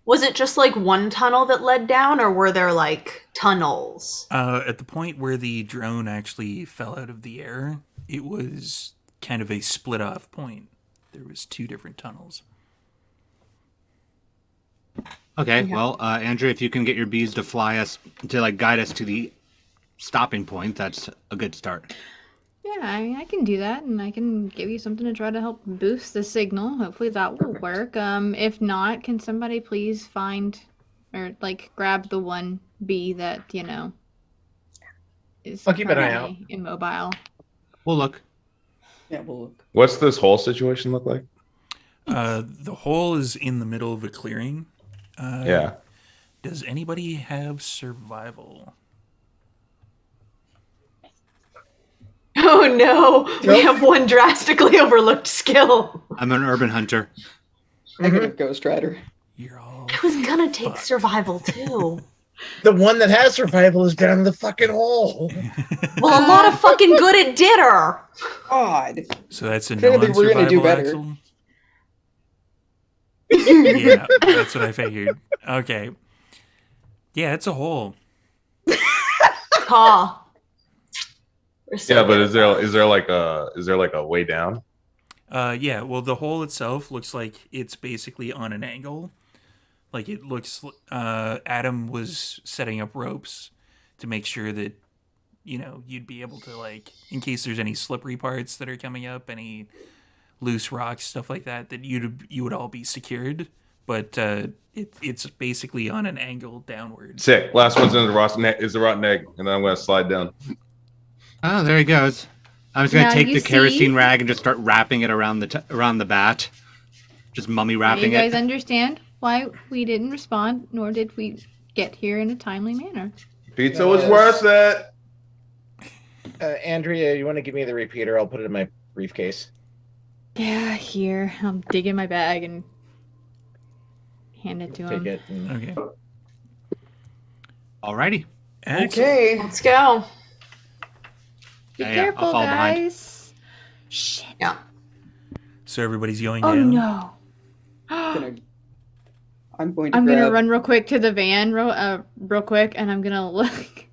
was it just like one tunnel that led down, or were there like tunnels? At the point where the drone actually fell out of the air, it was kind of a split off point. There was 2 different tunnels. Okay, well, Andrew, if you can get your bees to fly us, to like guide us to the stopping point, that's a good start. Yeah, I mean, I can do that, and I can give you something to try to help boost the signal. Hopefully that will work. If not, can somebody please find or like grab the one bee that, is I'll keep an eye currently immobile. We'll look. Yeah, we'll look. What's this whole situation look like? The hole is in the middle of a clearing. Yeah. Does anybody have survival? Oh no, we have one drastically overlooked skill. I'm an urban hunter. Negative Ghost Rider. You're all. I was gonna take Fuck. survival too. The one that has survival is down in the fucking hole. Well, a lot of fucking good it did her. God. So that's a no Clearly on we're gonna do survival, better. Axel? Yeah, that's what I figured. Okay. Yeah, it's a hole. Ha. We're so Yeah, but good is at there like a way down? Yeah, well, the hole itself looks like it's basically on an angle. Like it looks, Adam was setting up ropes to make sure that, you'd be able to, like, in case there's any slippery parts that are coming up, any loose rocks, stuff like that, that you would all be secured. But it's basically on an angle downward. Sick. Last one's in the rotten egg, is the rotten egg, and then I'm gonna slide down. Oh, there he goes. I'm just gonna Now take you the kerosene see- rag and just start wrapping it around around the bat. Just mummy You wrapping guys it. understand why we didn't respond, nor did we get here in a timely manner. Pizza was worth it. Andrea, you want to give me the repeater? I'll put it in my briefcase. Yeah, here. I'll dig in my bag and hand it to Take him. it. And... Okay. Alrighty. Axel. Okay. Let's go. Be Yeah, I'll careful, follow behind. guys. Shit. Yeah. So everybody's going Oh down? no. I'm going to I'm gonna grab- run real quick to the van, real quick, and I'm gonna look.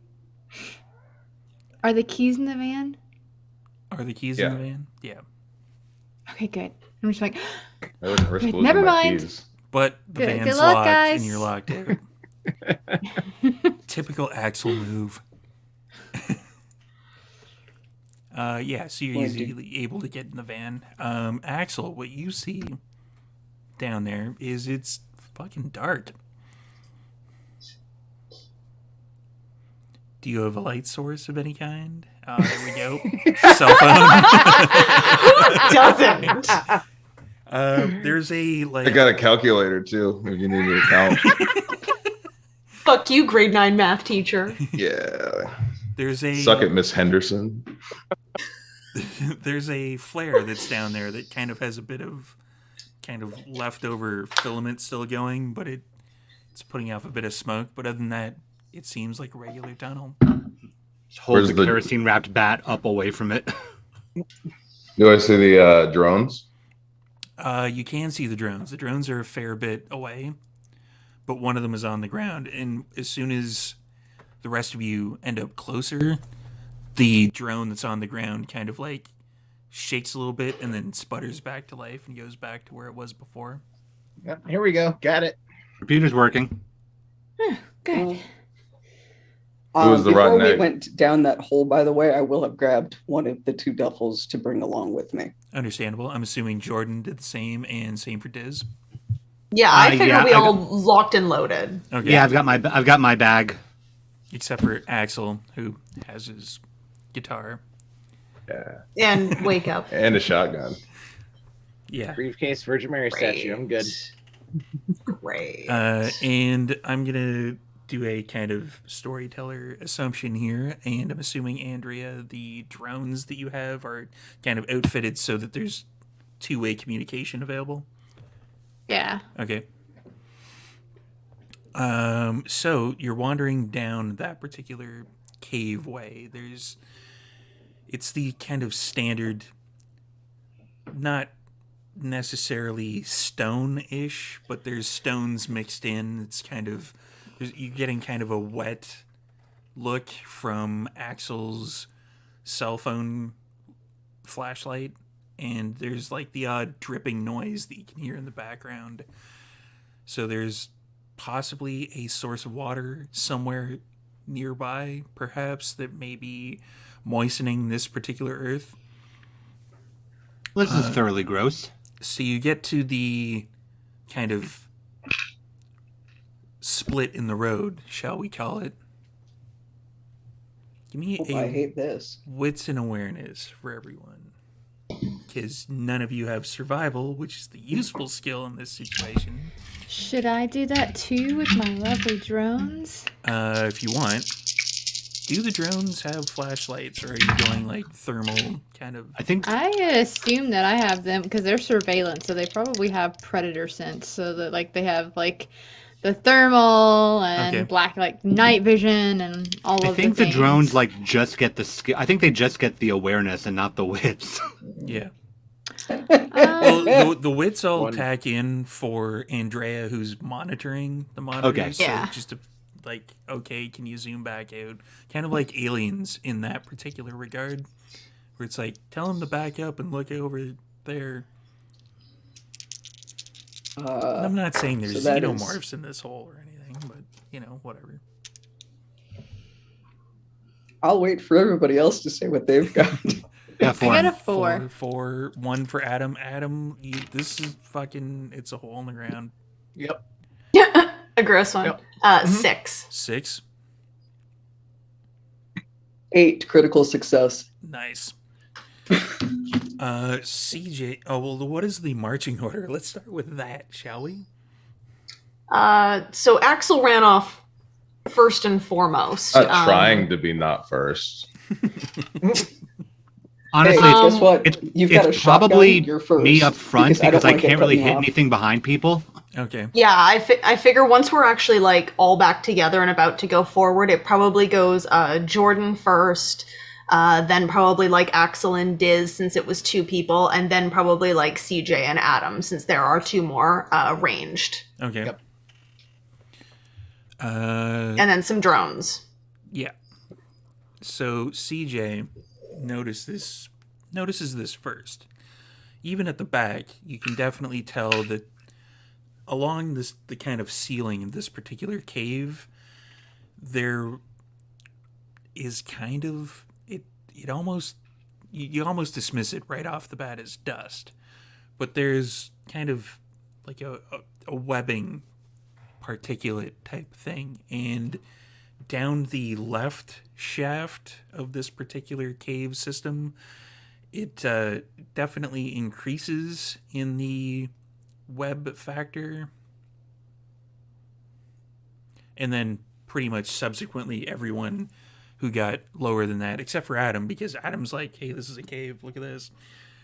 Are the keys in the van? Are the keys Yeah. in the van? Yeah. Okay, good. I'm just like, I wouldn't risk losing Never my mind. keys. But the Good- van's good luck, locked guys. and you're locked out. Typical Axel move. Yeah, so you're Going to- easily able to get in the van. Axel, what you see down there is it's fucking dark. Do you have a light source of any kind? There we go. Cell phone. Who doesn't? There's a I like. got a calculator too, if you need me to count. Fuck you, grade 9 math teacher. Yeah. There's a Suck it, Miss Henderson. There's a flare that's down there that kind of has a bit of kind of leftover filament still going, but it's putting off a bit of smoke. But other than that, it seems like a regular tunnel. Just hold Where's the the- kerosene wrapped bat up away from it. Do I see the drones? You can see the drones. The drones are a fair bit away, but one of them is on the ground. And as soon as the rest of you end up closer, the drone that's on the ground kind of like shakes a little bit and then sputters back to life and goes back to where it was before. Yep, here we go. Got it. Repeater's working. good. Who was the Before rotten we egg? went down that hole, by the way, I will have grabbed one of the 2 duffels to bring along with me. Understandable. I'm assuming Jordan did the same, and same for Diz. Yeah, I figured yeah, we I all locked and loaded. Okay. Yeah, I've got my bag. Except for Axel, who has his guitar. Yeah. And wake up. And a shotgun. Yeah. Briefcase, Virgin Mary statue. I'm good. Great. And I'm gonna do a kind of storyteller assumption here, and I'm assuming, Andrea, the drones that you have are kind of outfitted so that there's two-way communication available. Yeah. Okay. So you're wandering down that particular cave way. It's the kind of standard, not necessarily stone-ish, but there's stones mixed in. It's kind of, you're getting kind of a wet look from Axel's cell phone flashlight, and there's like the odd dripping noise that you can hear in the background. So there's possibly a source of water somewhere nearby, perhaps, that may be moistening this particular earth. This is thoroughly gross. So you get to the kind of split in the road, shall we call it. Give me I hate this. wits and awareness for everyone. Because none of you have survival, which is the useful skill in this situation. Should I do that too with my lovely drones? If you want. Do the drones have flashlights, or are you going like thermal kind of? I think I assume that I have them because they're surveillance, so they probably have predator sense. So that like they have like the thermal and Okay. black like night vision and all I of think the the things. drones like just get the skill. I think they just get the awareness and not the wits. Yeah. Um, Well, the wits all One. tack in for Andrea, who's monitoring the monitors. Okay. So Yeah. just to, like, okay, can you zoom back out? Kind of like Aliens in that particular regard, where it's like, tell him to back up and look over there. And I'm not saying there's so that is- xenomorphs in this hole or anything, but, you know, whatever. I'll wait for everybody else to say what they've got. Yeah, I four. got a 4. Four, one for Adam. Adam, this is fucking, it's a hole in the ground. Yep. A gross one. Yep. 6. 6. 8 critical success. Nice. CJ. Oh, well, what is the marching order? Let's start with that, shall we? So Axel ran off first and foremost. Trying to be not first. Honestly, Hey, guess what? it's, You've got a it's shotgun, probably you're first, me up front because I don't because I wanna get can't really cut in hit half. anything behind people. Okay. Yeah, I figure once we're actually like all back together and about to go forward, it probably goes Jordan first, then probably like Axel and Diz since it was 2 people, and then probably like CJ and Adam since there are 2 more ranged, Okay. Yep. and then some drones. Yeah. So CJ notices this first. Even at the back, you can definitely tell that along the kind of ceiling of this particular cave, there is kind of it almost you almost dismiss it right off the bat as dust, but there's kind of like a webbing particulate type thing, and down the left shaft of this particular cave system, it definitely increases in the web factor, and then pretty much subsequently everyone who got lower than that, except for Adam, because Adam's like, hey, this is a cave, look at this.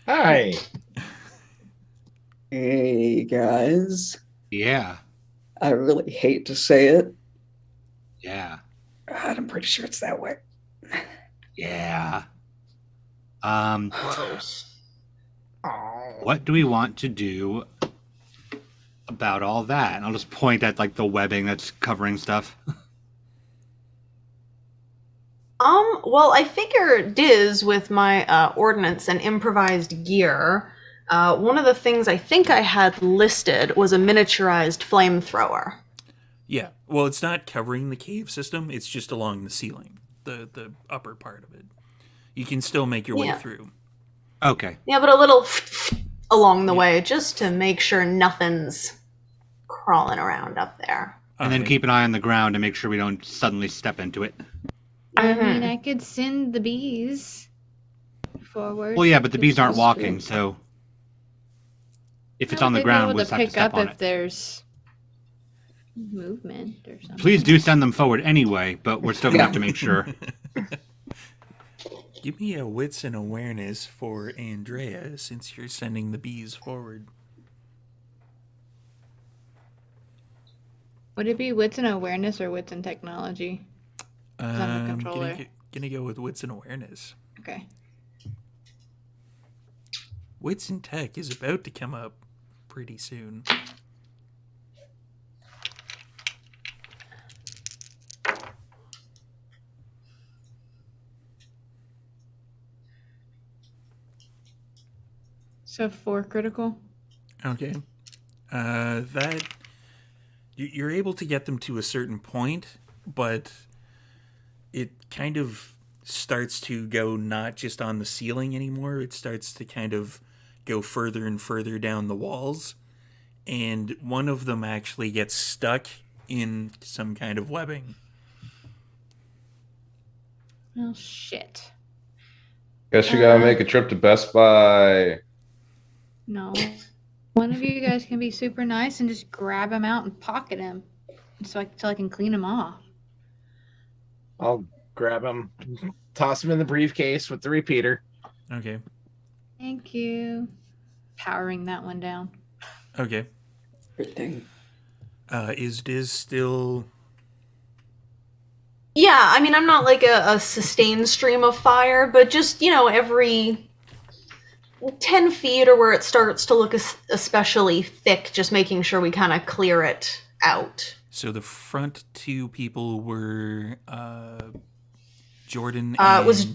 Hi. Hey, guys. Yeah, I really hate to say it, yeah, but I'm pretty sure it's that way. yeah. Gross. What do we want to do about all that? And I'll just point at like the webbing that's covering stuff. Well, I figure Diz with my ordnance and improvised gear. One of the things I think I had listed was a miniaturized flamethrower. Yeah, well, it's not covering the cave system, it's just along the ceiling, the upper part of it. You can still make your way Yeah. through. Okay. Yeah, but a little along the way just to make sure nothing's crawling around up there. And then Okay. keep an eye on the ground to make sure we don't suddenly step into it. I mean, I could send the bees forward. Well, yeah, but the bees aren't That's walking, true. so if it's No, on the they'd be ground, able we'll just to have to pick step up on if it. there's movement or something. Please do send them forward anyway, but we're still gonna have to make sure. Give me a wits and awareness for Andrea, since you're sending the bees forward. Would it be wits and awareness or wits and technology? I'm a controller. Gonna go with wits and awareness. Okay. Wits and tech is about to come up pretty soon. So 4 critical. Okay. That you're able to get them to a certain point, but it kind of starts to go not just on the ceiling anymore. It starts to kind of go further and further down the walls, and one of them actually gets stuck in some kind of webbing. Oh shit. Guess you gotta make a trip to Best Buy. No. One of you guys can be super nice and just grab him out and pocket him, so I can clean him off. I'll grab him, toss him in the briefcase with the repeater. Okay. Thank you. Powering that one down. Okay. Good thing. Is Diz still... Yeah, I mean, I'm not like a sustained stream of fire, but just, every 10 feet or where it starts to look especially thick, just making sure we kind of clear it out. So the front two people were Jordan I and... was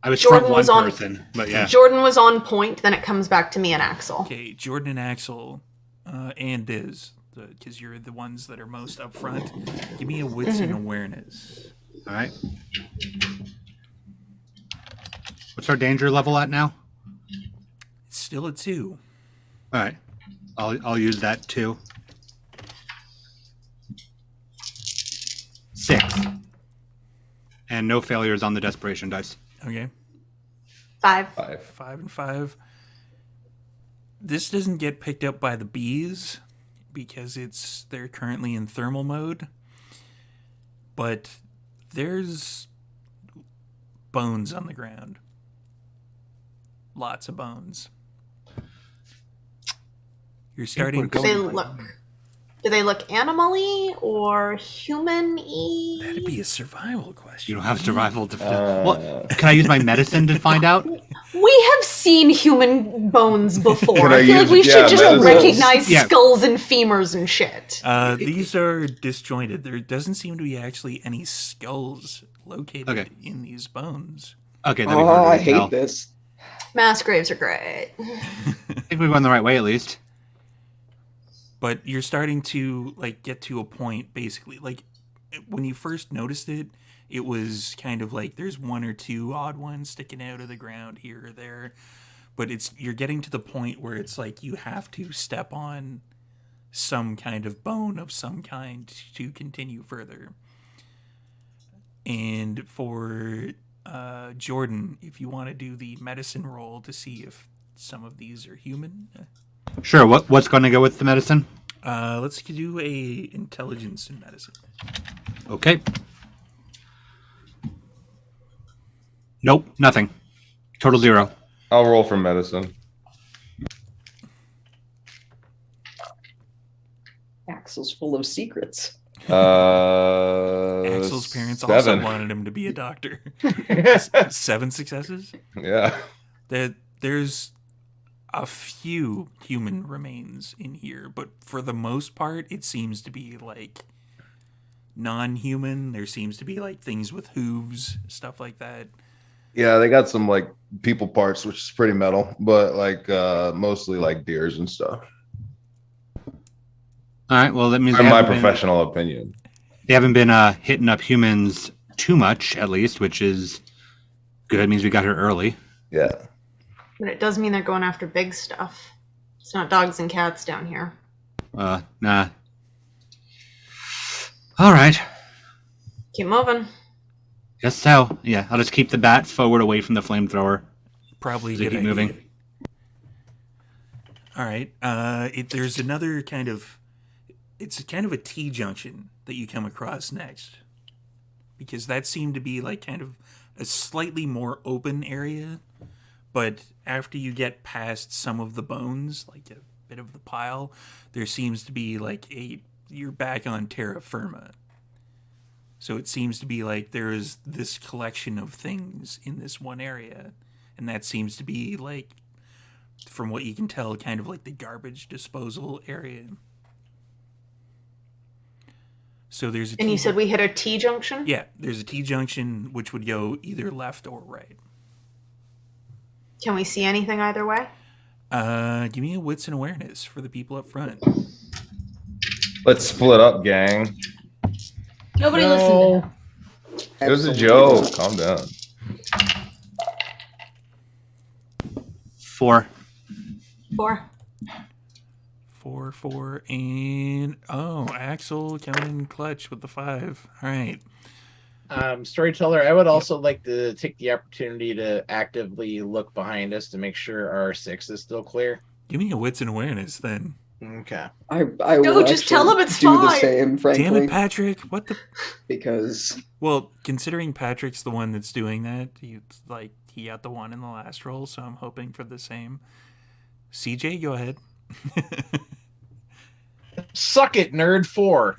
front Jordan one was on- person, but yeah. Jordan was on point, then it comes back to me and Axel. Okay, Jordan and Axel and Diz, because you're the ones that are most up front. Give me a wits and awareness. All right. What's our danger level at now? It's still a 2. All right. I'll use that too. 6. And no failures on the desperation dice. Okay. 5. 5 and 5. This doesn't get picked up by the bees because they're currently in thermal mode. But there's bones on the ground. Lots of bones. You're starting Do they look animal-y or human-y? That'd be a survival question. You don't have survival to... What? Can I use my medicine to find out? We have seen human bones before. Can I I feel like use- we should just medicine? recognize Yeah. skulls and femurs and shit. These are disjointed. There doesn't seem to be actually any skulls located in these bones. Okay, that'd be Oh, harder I to tell. hate this. Mass graves are great. I think we've gone the right way at least. But you're starting to get to a point, basically. Like when you first noticed it, it was kind of like there's 1 or 2 odd ones sticking out of the ground here or there. But you're getting to the point where it's like you have to step on some kind of bone of some kind to continue further. And for Jordan, if you want to do the medicine roll to see if some of these are human. Sure. What's going to go with the medicine? Let's do a intelligence in medicine. Okay. Nope, nothing. Total 0. I'll roll for medicine. Axel's full of secrets. Axel's parents 7. also wanted him to be a doctor. 7 successes? Yeah. There's a few human remains in here, but for the most part, it seems to be like non-human. There seems to be like things with hooves, stuff like that. Yeah, they got some like people parts, which is pretty metal, but like mostly like deers and stuff. All right. Well, that means In my haven't been- professional opinion. they haven't been hitting up humans too much, at least, which is good. It means we got here early. Yeah. But it does mean they're going after big stuff. It's not dogs and cats down here. Nah. All right. Keep moving. Guess so. Yeah, I'll just keep the bat forward away from the flamethrower. Probably a As we good keep idea. moving. All right. There's another kind of. It's kind of a T-junction that you come across next, because that seemed to be like kind of a slightly more open area, but after you get past some of the bones, like a bit of the pile, there seems to be like you're back on terra firma. So it seems to be like there is this collection of things in this one area, and that seems to be like, from what you can tell, kind of like the garbage disposal area. So there's a And you said we hit a T junction? Yeah, there's a T junction which would go either left or right. Can we see anything either way? Give me a wits and awareness for the people up front. Let's split up, gang. Nobody listened to him. It was a Absolutely joke. Calm down. 4. 4. 4, and Axel coming in clutch with the 5. All right. Storyteller, I would also like to take the opportunity to actively look behind us to make sure our 6 is still clear. Give me a wits and awareness then. Okay. I No, will just tell actually him it's do the fine. same, frankly, Damn it, Patrick! What the? because Well, considering Patrick's the one that's doing that, he got the 1 in the last roll, so I'm hoping for the same. CJ, go ahead. Suck it, nerd. 4.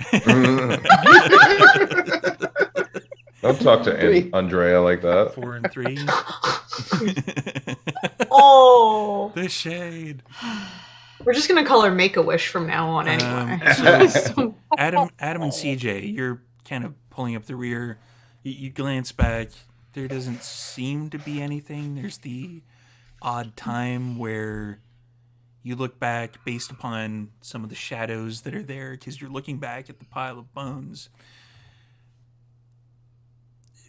Don't talk to Three. Andrea like that. 4 and 3. Oh. The shade. We're just going to call her Make-A-Wish from now on anyway. So Adam and CJ, you're kind of pulling up the rear. You glance back. There doesn't seem to be anything. There's the odd time where you look back based upon some of the shadows that are there, because you're looking back at the pile of bones.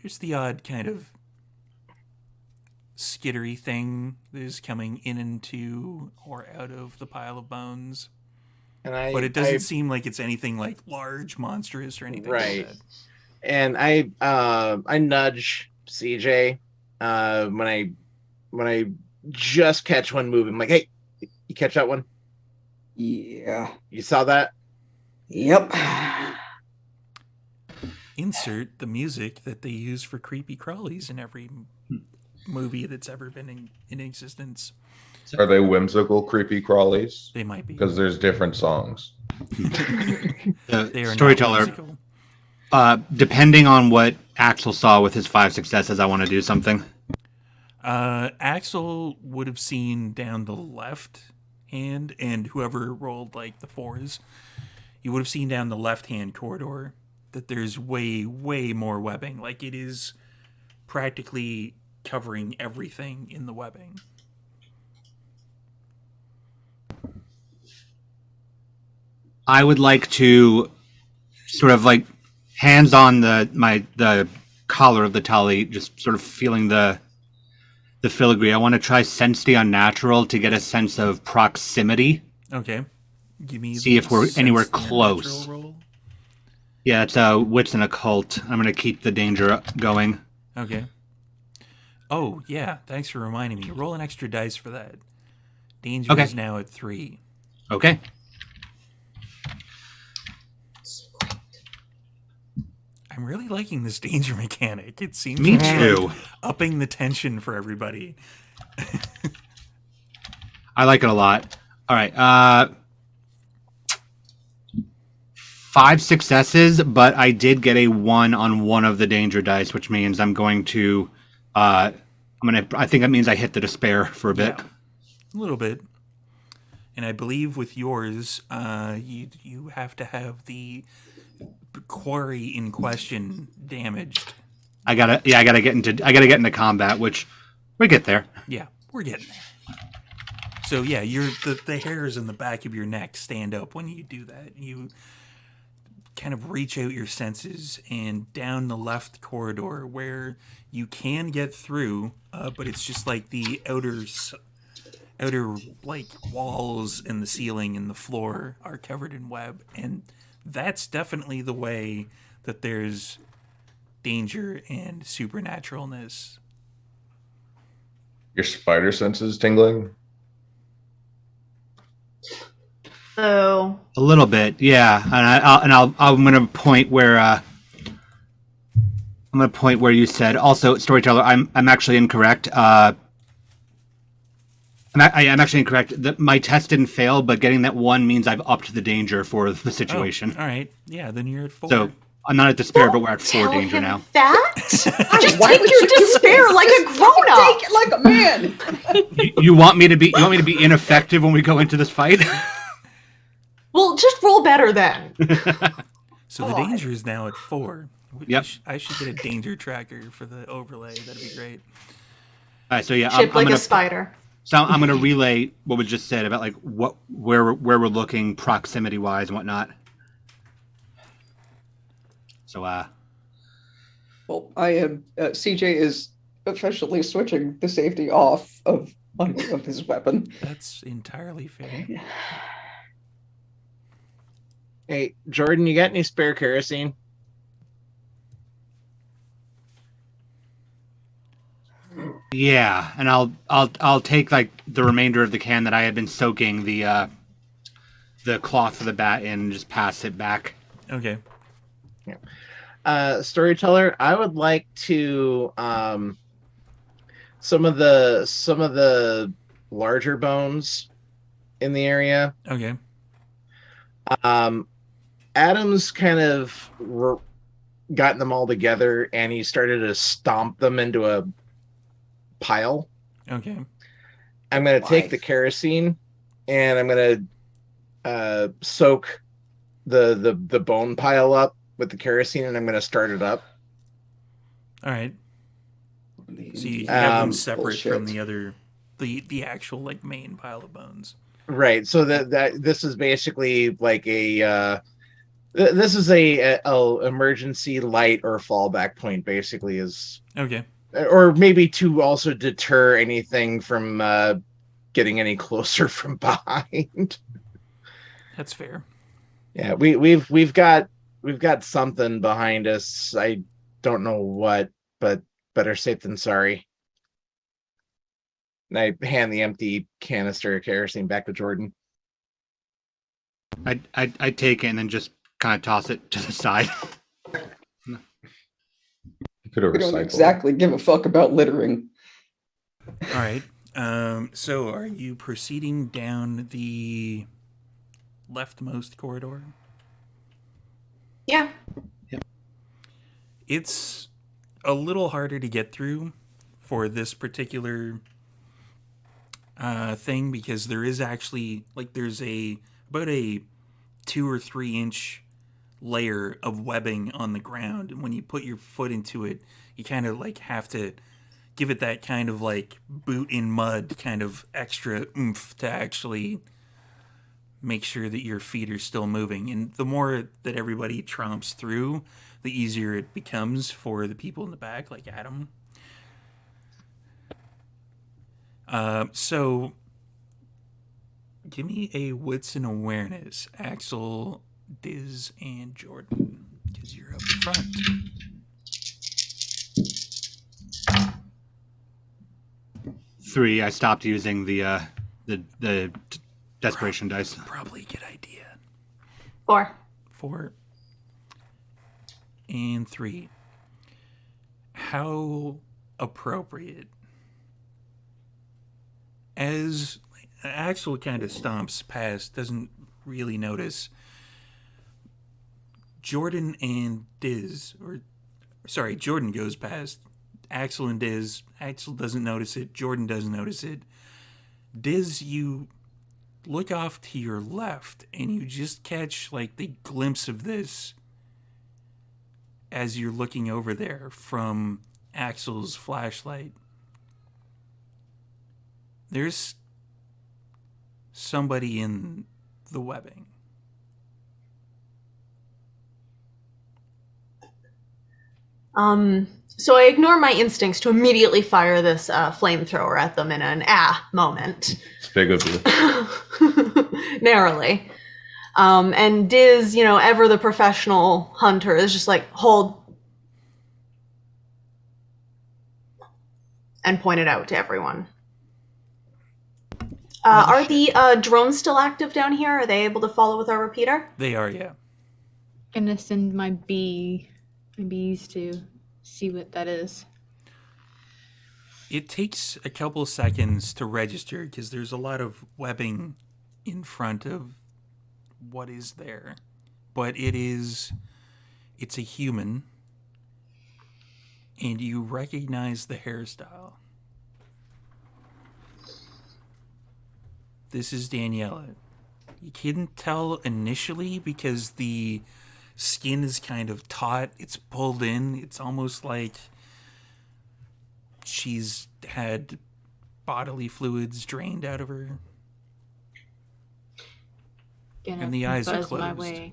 There's the odd kind of skittery thing that is coming in into or out of the pile of bones. But it doesn't seem like it's anything like large, monstrous, or anything Right. like that. And I nudge CJ when I just catch one moving. I'm like, hey, you catch that one? yeah, You saw that? yep. Insert the music that they use for creepy crawlies in every movie that's ever been in existence. Are they whimsical, creepy crawlies? They might be. Because there's different songs. They are Storyteller, not musical. depending on what Axel saw with his 5 successes, I want to do something. Axel would have seen down the left hand, and whoever rolled like the 4s, you would have seen down the left-hand corridor that there's way, way more webbing. Like, it is practically covering everything in the webbing. I would like to sort of like hands on the collar of the tally, just sort of feeling the filigree. I want to try sense the unnatural to get a sense of proximity. Okay. Give me See if we're sense anywhere the unnatural close. roll. Yeah, it's a wits and occult. I'm going to keep the danger going. Okay. Oh, yeah. Thanks for reminding me. Roll an extra dice for that. Danger Okay. is now at 3. Okay. I'm really liking this danger mechanic. It seems Me to be, too. like, upping the tension for everybody. I like it a lot. All right. 5 successes, but I did get a 1 on one of the danger dice, which means I'm going to. I think that means I hit the despair for a bit. Yeah, a little bit. And I believe with yours, you have to have the quarry in question damaged. I gotta get into combat, which we get there. Yeah, we're getting there. So yeah, the hairs in the back of your neck stand up when you do that. You kind of reach out your senses and down the left corridor where you can get through, but it's just like the outer like walls and the ceiling and the floor are covered in web, and that's definitely the way that there's danger and supernaturalness. Your spider senses tingling. So A little bit, yeah. I'm gonna point where you said. Also, storyteller, I'm actually incorrect. I'm actually incorrect. My test didn't fail, but getting that 1 means I've upped the danger for the situation. Oh, all right. Yeah, then you're at 4. So I'm not at despair, but we're at 4 tell danger him now. that. Just Why take would your you do despair this? like a grown up. Take it like a man. You want me to be ineffective when we go into this fight? Well, just roll better then. So the danger is now at 4. Yep. I should get a danger tracker for the overlay. That'd be great. All right, so yeah, Shaped like a spider. So I'm gonna relay what was just said about like where we're looking proximity wise and whatnot. So Well, I am. CJ is officially switching the safety off of his weapon. That's entirely fair. Hey, Jordan, you got any spare kerosene? yeah, and I'll take like the remainder of the can that I had been soaking the cloth for the bat in and just pass it back. Okay. Storyteller, I would like to some of the larger bones in the area. Okay. Adam's kind of gotten them all together, and he started to stomp them into a pile. Okay. I'm going to Why? take the kerosene, and I'm going to soak the bone pile up with the kerosene, and I'm going to start it up. All right. So you have them separate from bullshit. the other, the actual like main pile of bones. Right. So that this is basically like a this is a emergency light or fallback point. Basically, is Okay. or maybe to also deter anything from getting any closer from behind. That's fair. Yeah, we've got something behind us. I don't know what, but better safe than sorry. And I hand the empty canister of kerosene back to Jordan. I take it and then just kind of toss it to the side. You could have We don't recycled. exactly give a fuck about littering. All right. So are you proceeding down the leftmost corridor? Yeah. It's a little harder to get through for this particular thing because there is actually like there's about a 2 or 3 inch layer of webbing on the ground, and when you put your foot into it, you kind of like have to give it that kind of like boot in mud kind of extra oomph to actually make sure that your feet are still moving. And the more that everybody tromps through, the easier it becomes for the people in the back, like Adam. So give me a wits and awareness, Axel, Diz, and Jordan, because you're up front. Three. I stopped using the desperation dice. Probably a good idea. 4. 4 and 3. How appropriate. As Axel kind of stomps past, doesn't really notice. Jordan and Diz, or sorry, Jordan goes past. Axel and Diz. Axel doesn't notice it. Jordan doesn't notice it. Diz, you look off to your left and you just catch like the glimpse of this as you're looking over there from Axel's flashlight. There's somebody in the webbing. So I ignore my instincts to immediately fire this flamethrower at them in an moment. It's big of you. Narrowly. And Diz, ever the professional hunter, is just like, hold. and point it out to everyone. Are the drones still active down here? Are they able to follow with our repeater? They are, yeah. Gonna send my bees to see what that is. It takes a couple seconds to register because there's a lot of webbing in front of what is there. But it's a human, and you recognize the hairstyle. This is Daniela. You couldn't tell initially because the skin is kind of taut. It's pulled in. It's almost like she's had bodily fluids drained out of her. And the eyes are closed.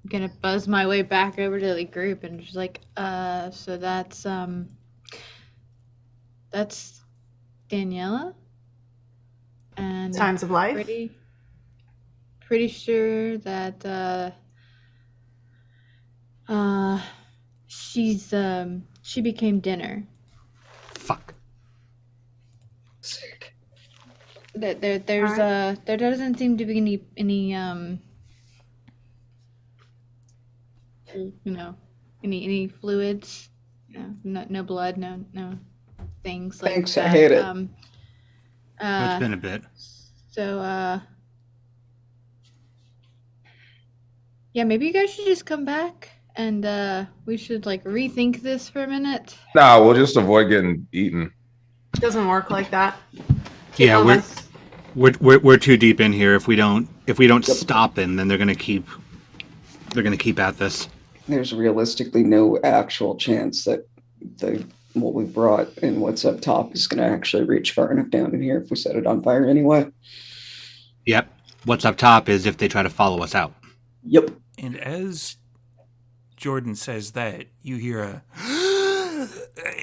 Gonna buzz my way back over to the group and just like, so that's Daniela? And Times of life? Pretty sure that she became dinner. Fuck. Sick. There doesn't seem to be any any fluids, no blood, no things like Thanks, that. I hate it. It's been a bit. So yeah, maybe you guys should just come back and we should like rethink this for a minute. Nah, we'll just avoid getting eaten. Doesn't work like that. Yeah, going. we're too deep in here. If we don't stop them, then they're gonna keep at this. There's realistically no actual chance that what we brought and what's up top is going to actually reach far enough down in here if we set it on fire anyway. Yep. What's up top is if they try to follow us out. Yep. And as Jordan says that, you hear a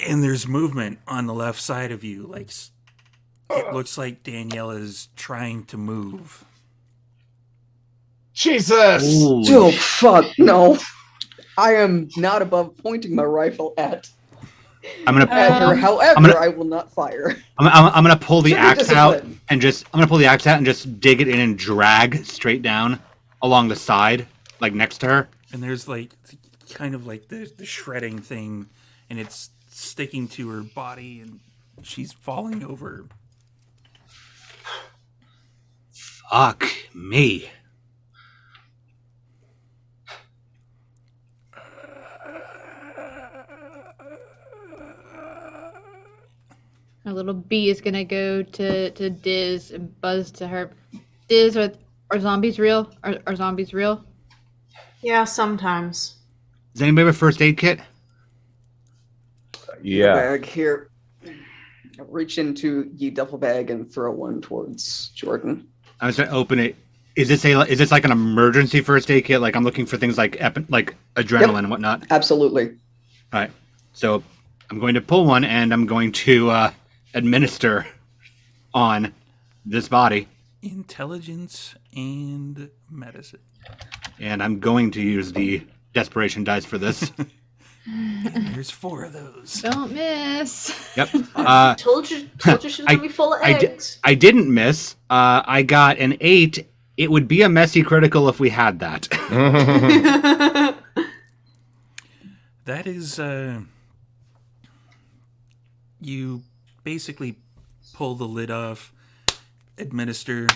and there's movement on the left side of you. Like it looks like Daniela's trying to move. Jesus! Oh, fuck, no. I am not above pointing my rifle at her. However, I will not fire. I'm gonna pull the axe out discipline. and just dig it in and drag straight down along the side, like next to her. And there's like kind of like the shredding thing, and it's sticking to her body, and she's falling over. Fuck me. Our little bee is gonna go to Diz and buzz to her. Diz, are zombies real? Are zombies real? Yeah, sometimes. Does anybody have a first aid kit? Yeah. Bag here. I'll reach into the duffel bag and throw one towards Jordan. I was gonna open it. Is this like an emergency first aid kit? Like I'm looking for things like adrenaline and whatnot. Absolutely. All right. So I'm going to pull one and I'm going to administer on this body. Intelligence and medicine. And I'm going to use the desperation dice for this. There's 4 of those. Don't miss. Yep. Told you she was gonna be full of eggs. I didn't miss. I got an 8. It would be a messy critical if we had that. That is, you basically pull the lid off, administer,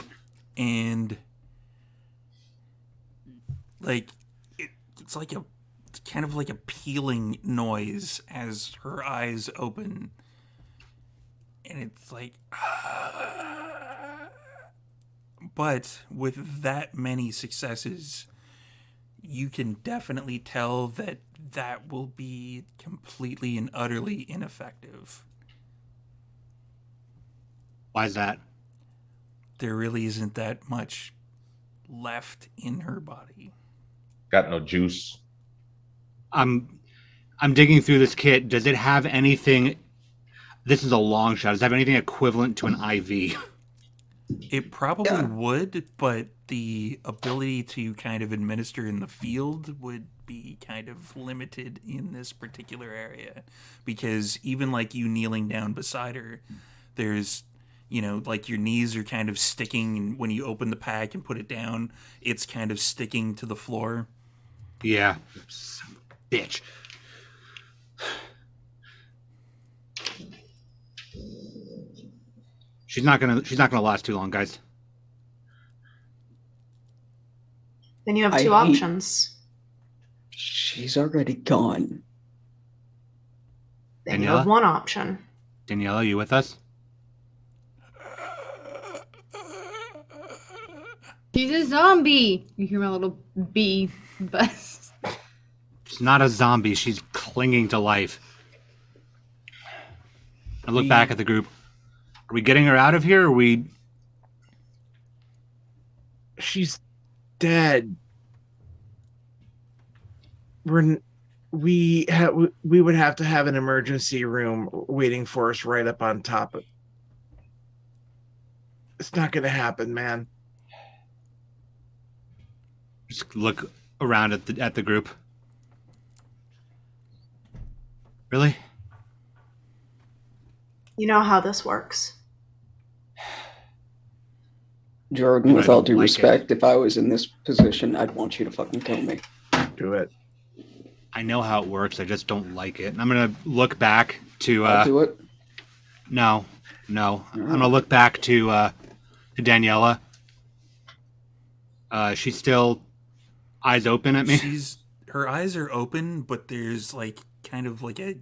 and like it's like it's kind of like a peeling noise as her eyes open, and it's like but with that many successes, you can definitely tell that will be completely and utterly ineffective. Why is that? There really isn't that much left in her body. Got no juice. I'm digging through this kit. Does it have anything? This is a long shot. Does it have anything equivalent to an IV? It probably would, but the ability to kind of administer in the field would be kind of limited in this particular area, because even like you kneeling down beside her, there's, you know, like your knees are kind of sticking, and when you open the pack and put it down, it's kind of sticking to the floor. Yeah. Son of a bitch. She's not gonna last too long, guys. Then you have I two hate- options. She's already gone. Then you have Daniela? one option. Daniela, are you with us? She's a zombie. You hear my little bee buzz. She's not a zombie. She's clinging to life. I look back at the group. Are we getting her out of here, or are we... She's dead. We would have to have an emergency room waiting for us right up on top of. It's not going to happen, man. Just look around at the group. Really? You know how this works. Jordan, I with all don't due like respect, if I was in this position, I'd want you to fucking kill me. Do it. I know how it works. I just don't like it. And I'm gonna look back to. I'll do it. No. I'm gonna look back to Daniela. She's still eyes open at me. Her eyes are open, but there's like kind of like a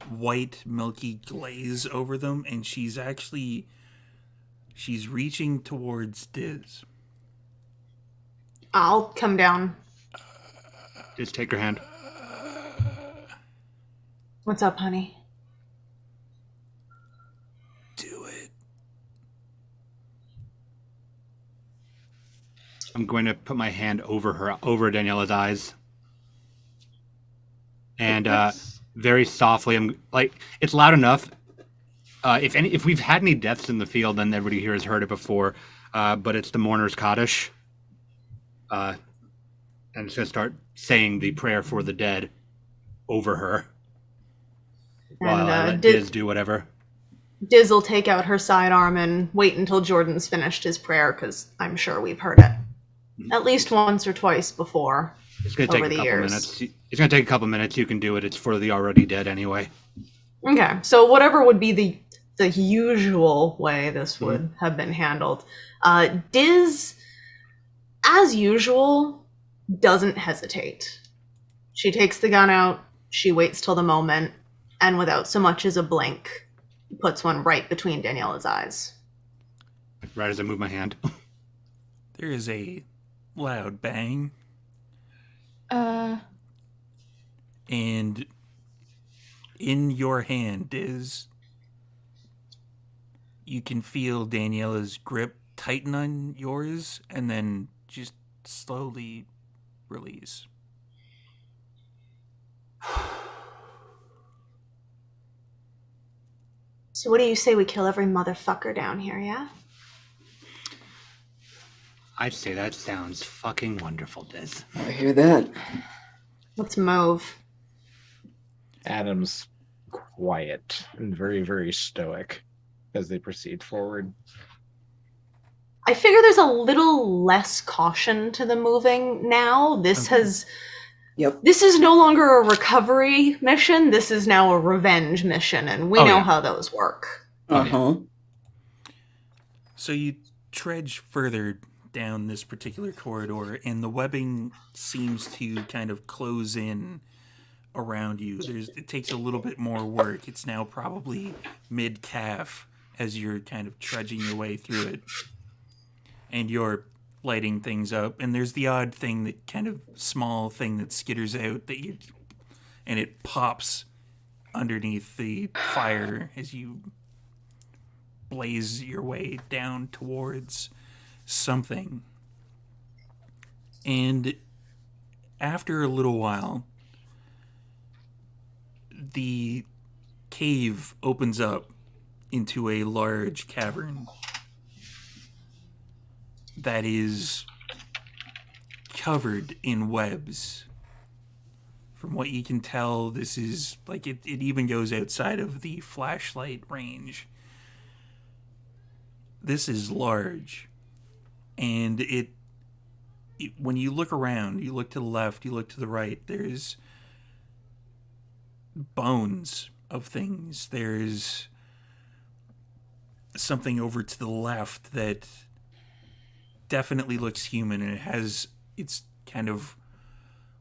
white milky glaze over them, and she's reaching towards Diz. I'll come down. Just take her hand. What's up, honey? Do it. I'm going to put my hand over Daniela's eyes, and very softly, I'm like, it's loud enough. If we've had any deaths in the field, then everybody here has heard it before. But it's the mourner's Kaddish. And it's going to start saying the prayer for the dead over her. While I let Diz do whatever. Diz will take out her sidearm and wait until Jordan's finished his prayer, because I'm sure we've heard it at least once or twice before. It's going to take a couple minutes. It's going to take a couple minutes. You can do it. It's for the already dead anyway. Okay, so whatever would be the usual way this would have been handled. Diz, as usual, doesn't hesitate. She takes the gun out, she waits till the moment, and without so much as a blink, puts one right between Daniela's eyes. Right as I move my hand. There is a loud bang, and in your hand, Diz, you can feel Daniela's grip tighten on yours and then just slowly release. So what do you say we kill every motherfucker down here, yeah? I'd say that sounds fucking wonderful, Diz. I hear that. Let's move. Adam's quiet and very, very stoic as they proceed forward. I figure there's a little less caution to the moving now. This is no longer a recovery mission. This is now a revenge mission, and we know how those work. Uh-huh. So you trudge further down this particular corridor, and the webbing seems to kind of close in around you. It takes a little bit more work. It's now probably mid-calf as you're kind of trudging your way through it. And you're lighting things up, and there's the odd thing, that kind of small thing that skitters out and it pops underneath the fire as you blaze your way down towards something. And after a little while, the cave opens up into a large cavern that is covered in webs From what you can tell, this is like it even goes outside of the flashlight range. This is large, and it when you look around, you look to the left, you look to the right, there's bones of things. There's something over to the left that definitely looks human, and it's kind of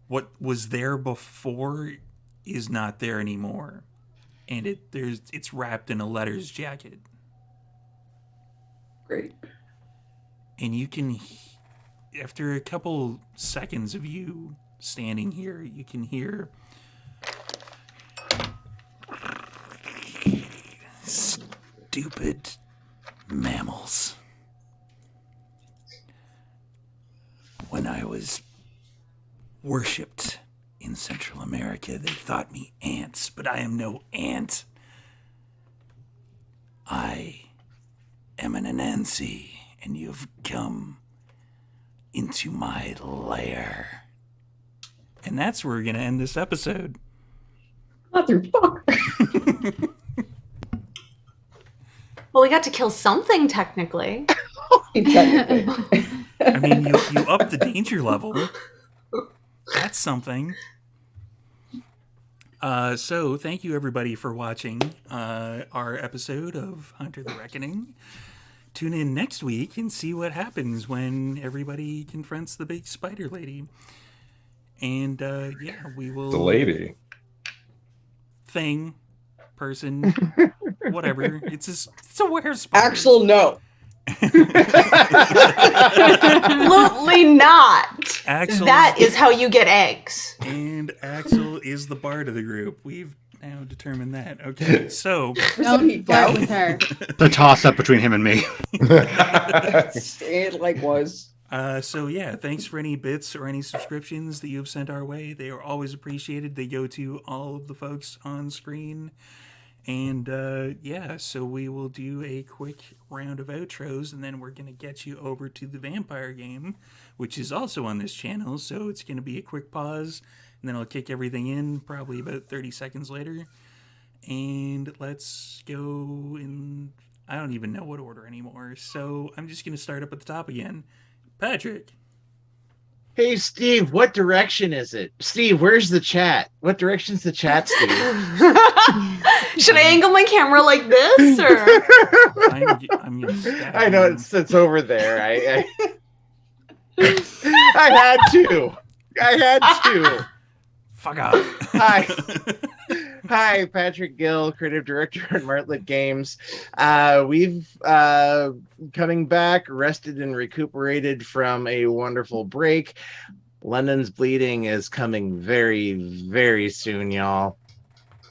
what was there before is not there anymore, and it's wrapped in a letters jacket. Great. And you can, after a couple seconds of you standing here, you can hear stupid mammals. When I was worshipped in Central America, they thought me ants, but I am no ant. I am an Anansi, and you've come into my lair. And that's where we're going to end this episode. Motherfucker. Well, we got to kill something, technically. Technically. I mean, you up the danger level. That's something. So thank you everybody for watching our episode of Hunter the Reckoning. Tune in next week and see what happens when everybody confronts the big spider lady. And yeah, we will... The lady. Thing. Person. Whatever. It's a were spider. Axel, no. Absolutely not. Axel, that is how you get eggs. And Axel is the bard of the group. We've now determined that. Okay, so Don't flirt with her. The toss up between him and me. It like was. So yeah, thanks for any bits or any subscriptions that you've sent our way. They are always appreciated. They go to all of the folks on screen. And yeah, so we will do a quick round of outros, and then we're going to get you over to the vampire game, which is also on this channel. So it's going to be a quick pause, and then I'll kick everything in probably about 30 seconds later. And let's go in, I don't even know what order anymore. So I'm just going to start up at the top again. Patrick. Hey, Steve, what direction is it? Steve, where's the chat? What direction's the chat, Steve? Should I angle my camera like this, or? I'm gonna stab I know him. it's over there. I had to. Fuck off. Hi. Hi, Patrick Gill, creative director at Martlet Games. We've coming back, rested and recuperated from a wonderful break. London's Bleeding is coming very, very soon, y'all.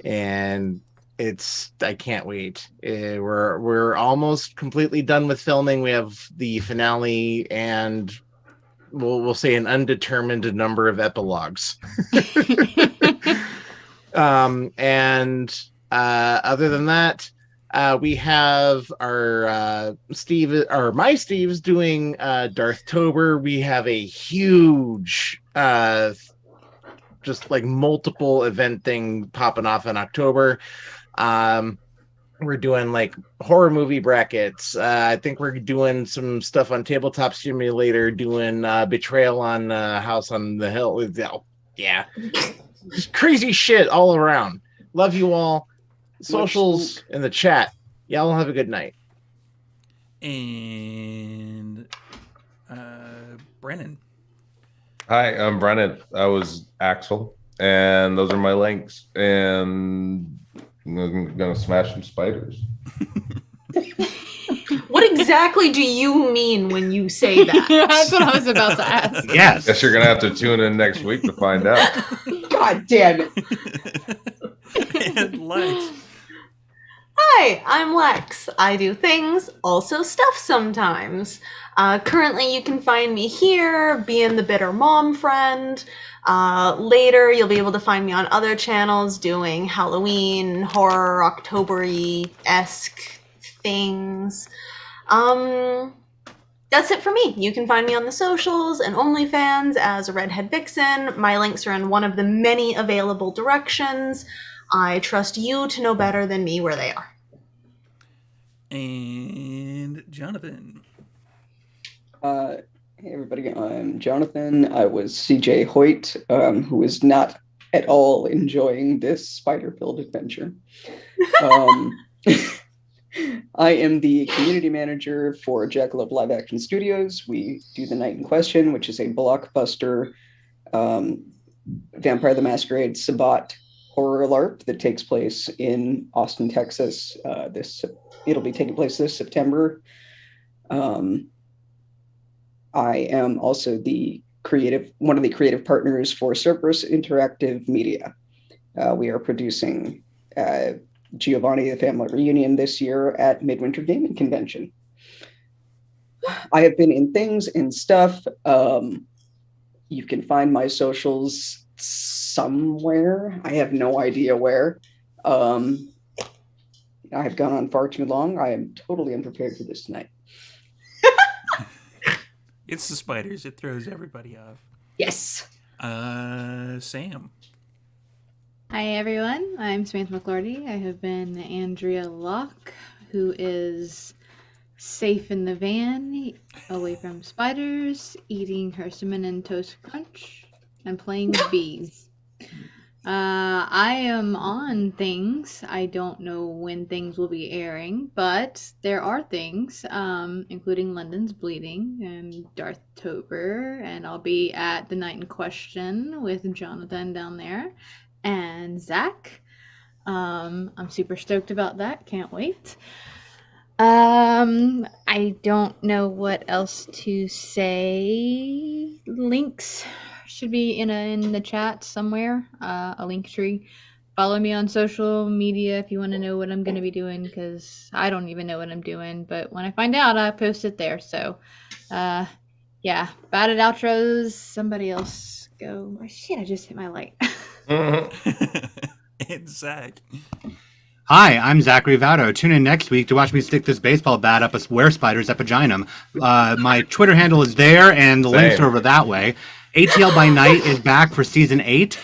And I can't wait. We're almost completely done with filming. We have the finale and we'll say an undetermined number of epilogues. And other than that, we have our my Steve's doing Darthtober. We have a huge just like multiple event thing popping off in October. We're doing like horror movie brackets. I think we're doing some stuff on Tabletop Simulator, doing Betrayal on House on the Hill. Yeah. Just crazy shit all around. Love you all. Socials in the chat. Y'all have a good night. And Brennan. Hi, I'm Brennan. I was Axel, and those are my links. And I'm gonna smash some spiders. What exactly do you mean when you say that? That's what I was about to ask. Yes. Guess you're gonna have to tune in next week to find out. God damn it. And Lex. Hi, I'm Lex. I do things, also stuff sometimes. Currently, you can find me here, being the bitter mom friend. Later, you'll be able to find me on other channels doing Halloween, horror, October-y-esque things. that's it for me. You can find me on the socials and OnlyFans as a redhead vixen. My links are in one of the many available directions. I trust you to know better than me where they are. And Johnathan. Hey everybody, I'm Johnathan. I was CJ Hoyt, who is not at all enjoying this spider-filled adventure. I am the community manager for Jackalope Live Action Studios. We do The Night in Question, which is a blockbuster Vampire the Masquerade Sabbat horror LARP that takes place in Austin, Texas. It'll be taking place this September. I am also one of the creative partners for Cerberus Interactive Media. We are producing Giovanni the Family Reunion this year at Midwinter Gaming Convention. I have been in things and stuff. You can find my socials somewhere. I have no idea where. I have gone on far too long. I am totally unprepared for this tonight. It's the spiders. It throws everybody off. Yes. Sam. Hi everyone, I'm Samantha McLarty. I have been Andrea Locke, who is safe in the van, away from spiders, eating her cinnamon toast crunch, and playing with bees. I am on things. I don't know when things will be airing, but there are things, including London's Bleeding and Darthtober, and I'll be at The Night in Question with Johnathan down there. And Zach. I'm super stoked about that. Can't wait. I don't know what else to say. Links should be in the chat somewhere. A link tree. Follow me on social media if you want to know what I'm going to be doing, because I don't even know what I'm doing. But when I find out, I post it there. So, yeah. Batted outros. Somebody else go. Oh, shit, I just hit my light. And Zach. Hi, I'm Zachary Vado. Tune in next week to watch me stick this baseball bat up a were-spider's epiginum. My Twitter handle is there, and the links are over that way. ATL by Night is back for Season 8.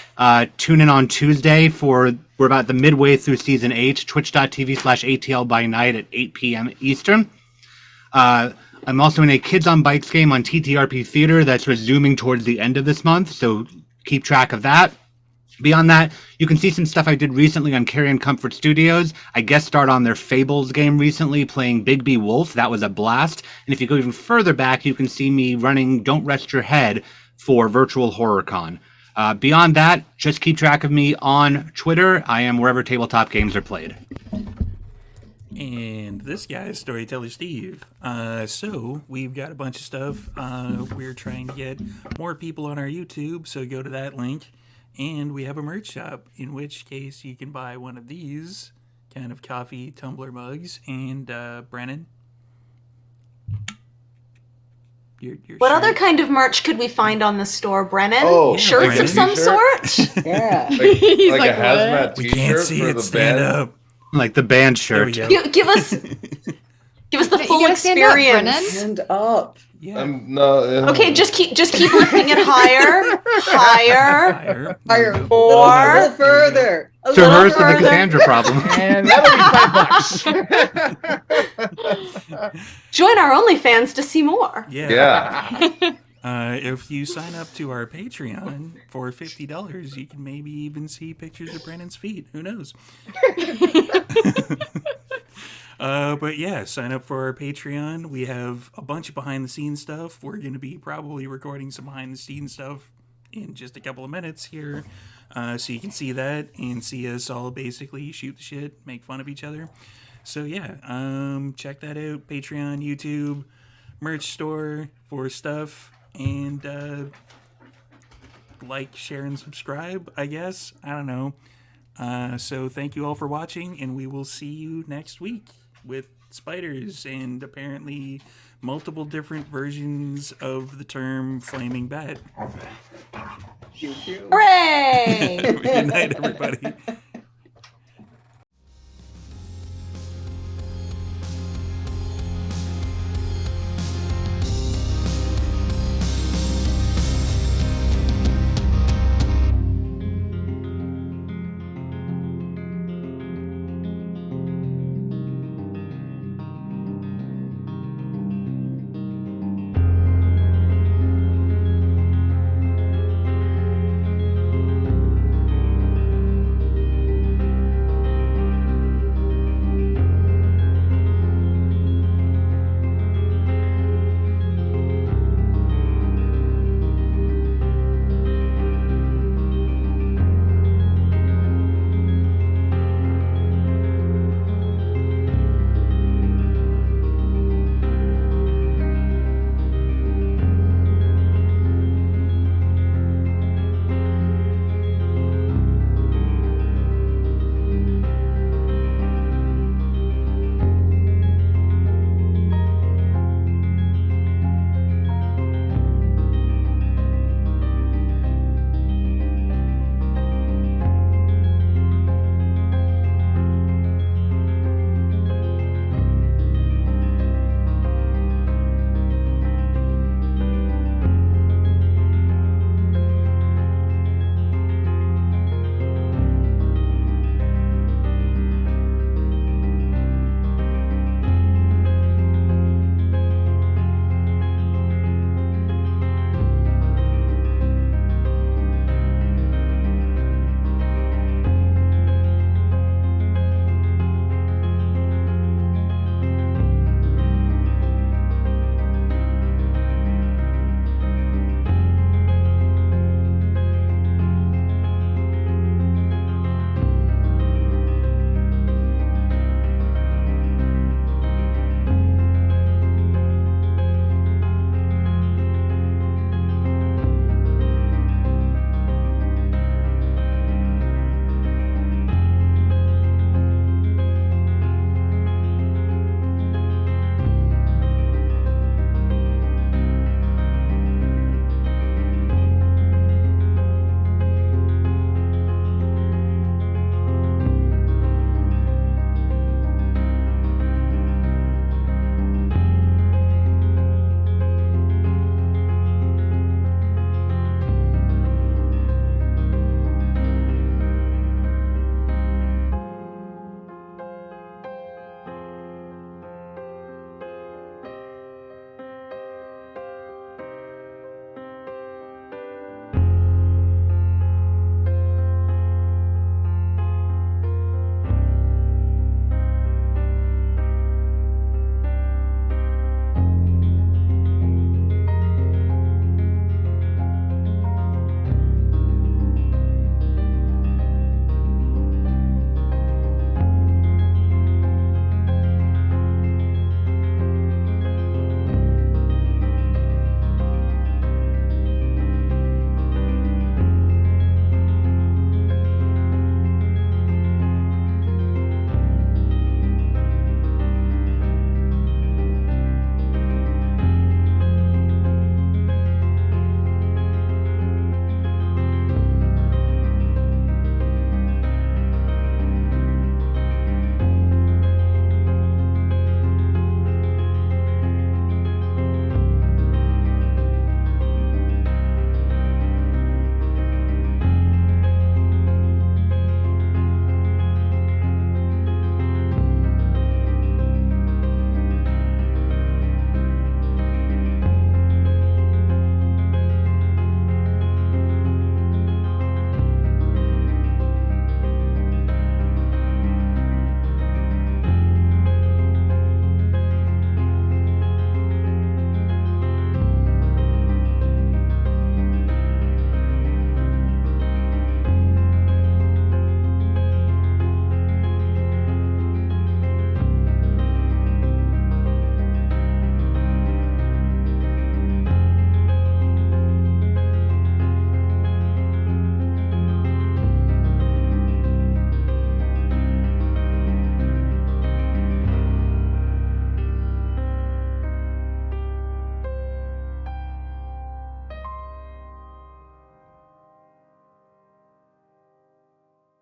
Tune in on Tuesday we're about the midway through Season 8, twitch.tv/ATL by Night at 8 p.m. Eastern. I'm also in a Kids on Bikes game on TTRP Theater that's resuming towards the end of this month, so keep track of that. Beyond that, you can see some stuff I did recently on Carrion Comfort Studios. I guest starred on their Fables game recently, playing Bigby Wolf. That was a blast. And if you go even further back, you can see me running Don't Rest Your Head for Virtual HorrorCon. Beyond that, just keep track of me on Twitter. I am wherever tabletop games are played. And this guy is Storyteller Steve. So we've got a bunch of stuff. We're trying to get more people on our YouTube, so go to that link. And we have a merch shop, in which case you can buy one of these kind of coffee tumbler mugs. And Brennan, your What shirt. other kind of merch could we find on the store, Brennan? Oh, yeah, Shirts Brennan. of some T-shirt? sort? Yeah. Like like, a hazmat We t-shirt can't see for it. the Stand band. up. Like the band There we shirt. go. Give us the You full gotta stand up, experience. Brennan. Stand up. Yeah. Okay, just keep lifting it higher, higher. Higher. Higher. There we go. Or- A little further. A To little rehearse the further. Cassandra problem. And that'll be $5. Join our OnlyFans to see more. Yeah. Yeah. If you sign up to our Patreon for $50, you can maybe even see pictures of Brandon's feet. Who knows? But yeah, sign up for our Patreon. We have a bunch of behind-the-scenes stuff. We're going to be probably recording some behind-the-scenes stuff in just a couple of minutes here. So you can see that and see us all basically shoot the shit, make fun of each other. So yeah, check that out. Patreon, YouTube, merch store for stuff. And like, share, and subscribe, I guess. I don't know. So thank you all for watching, and we will see you next week with spiders and apparently multiple different versions of the term flaming bat. Pew, pew. Hooray! Good night, everybody.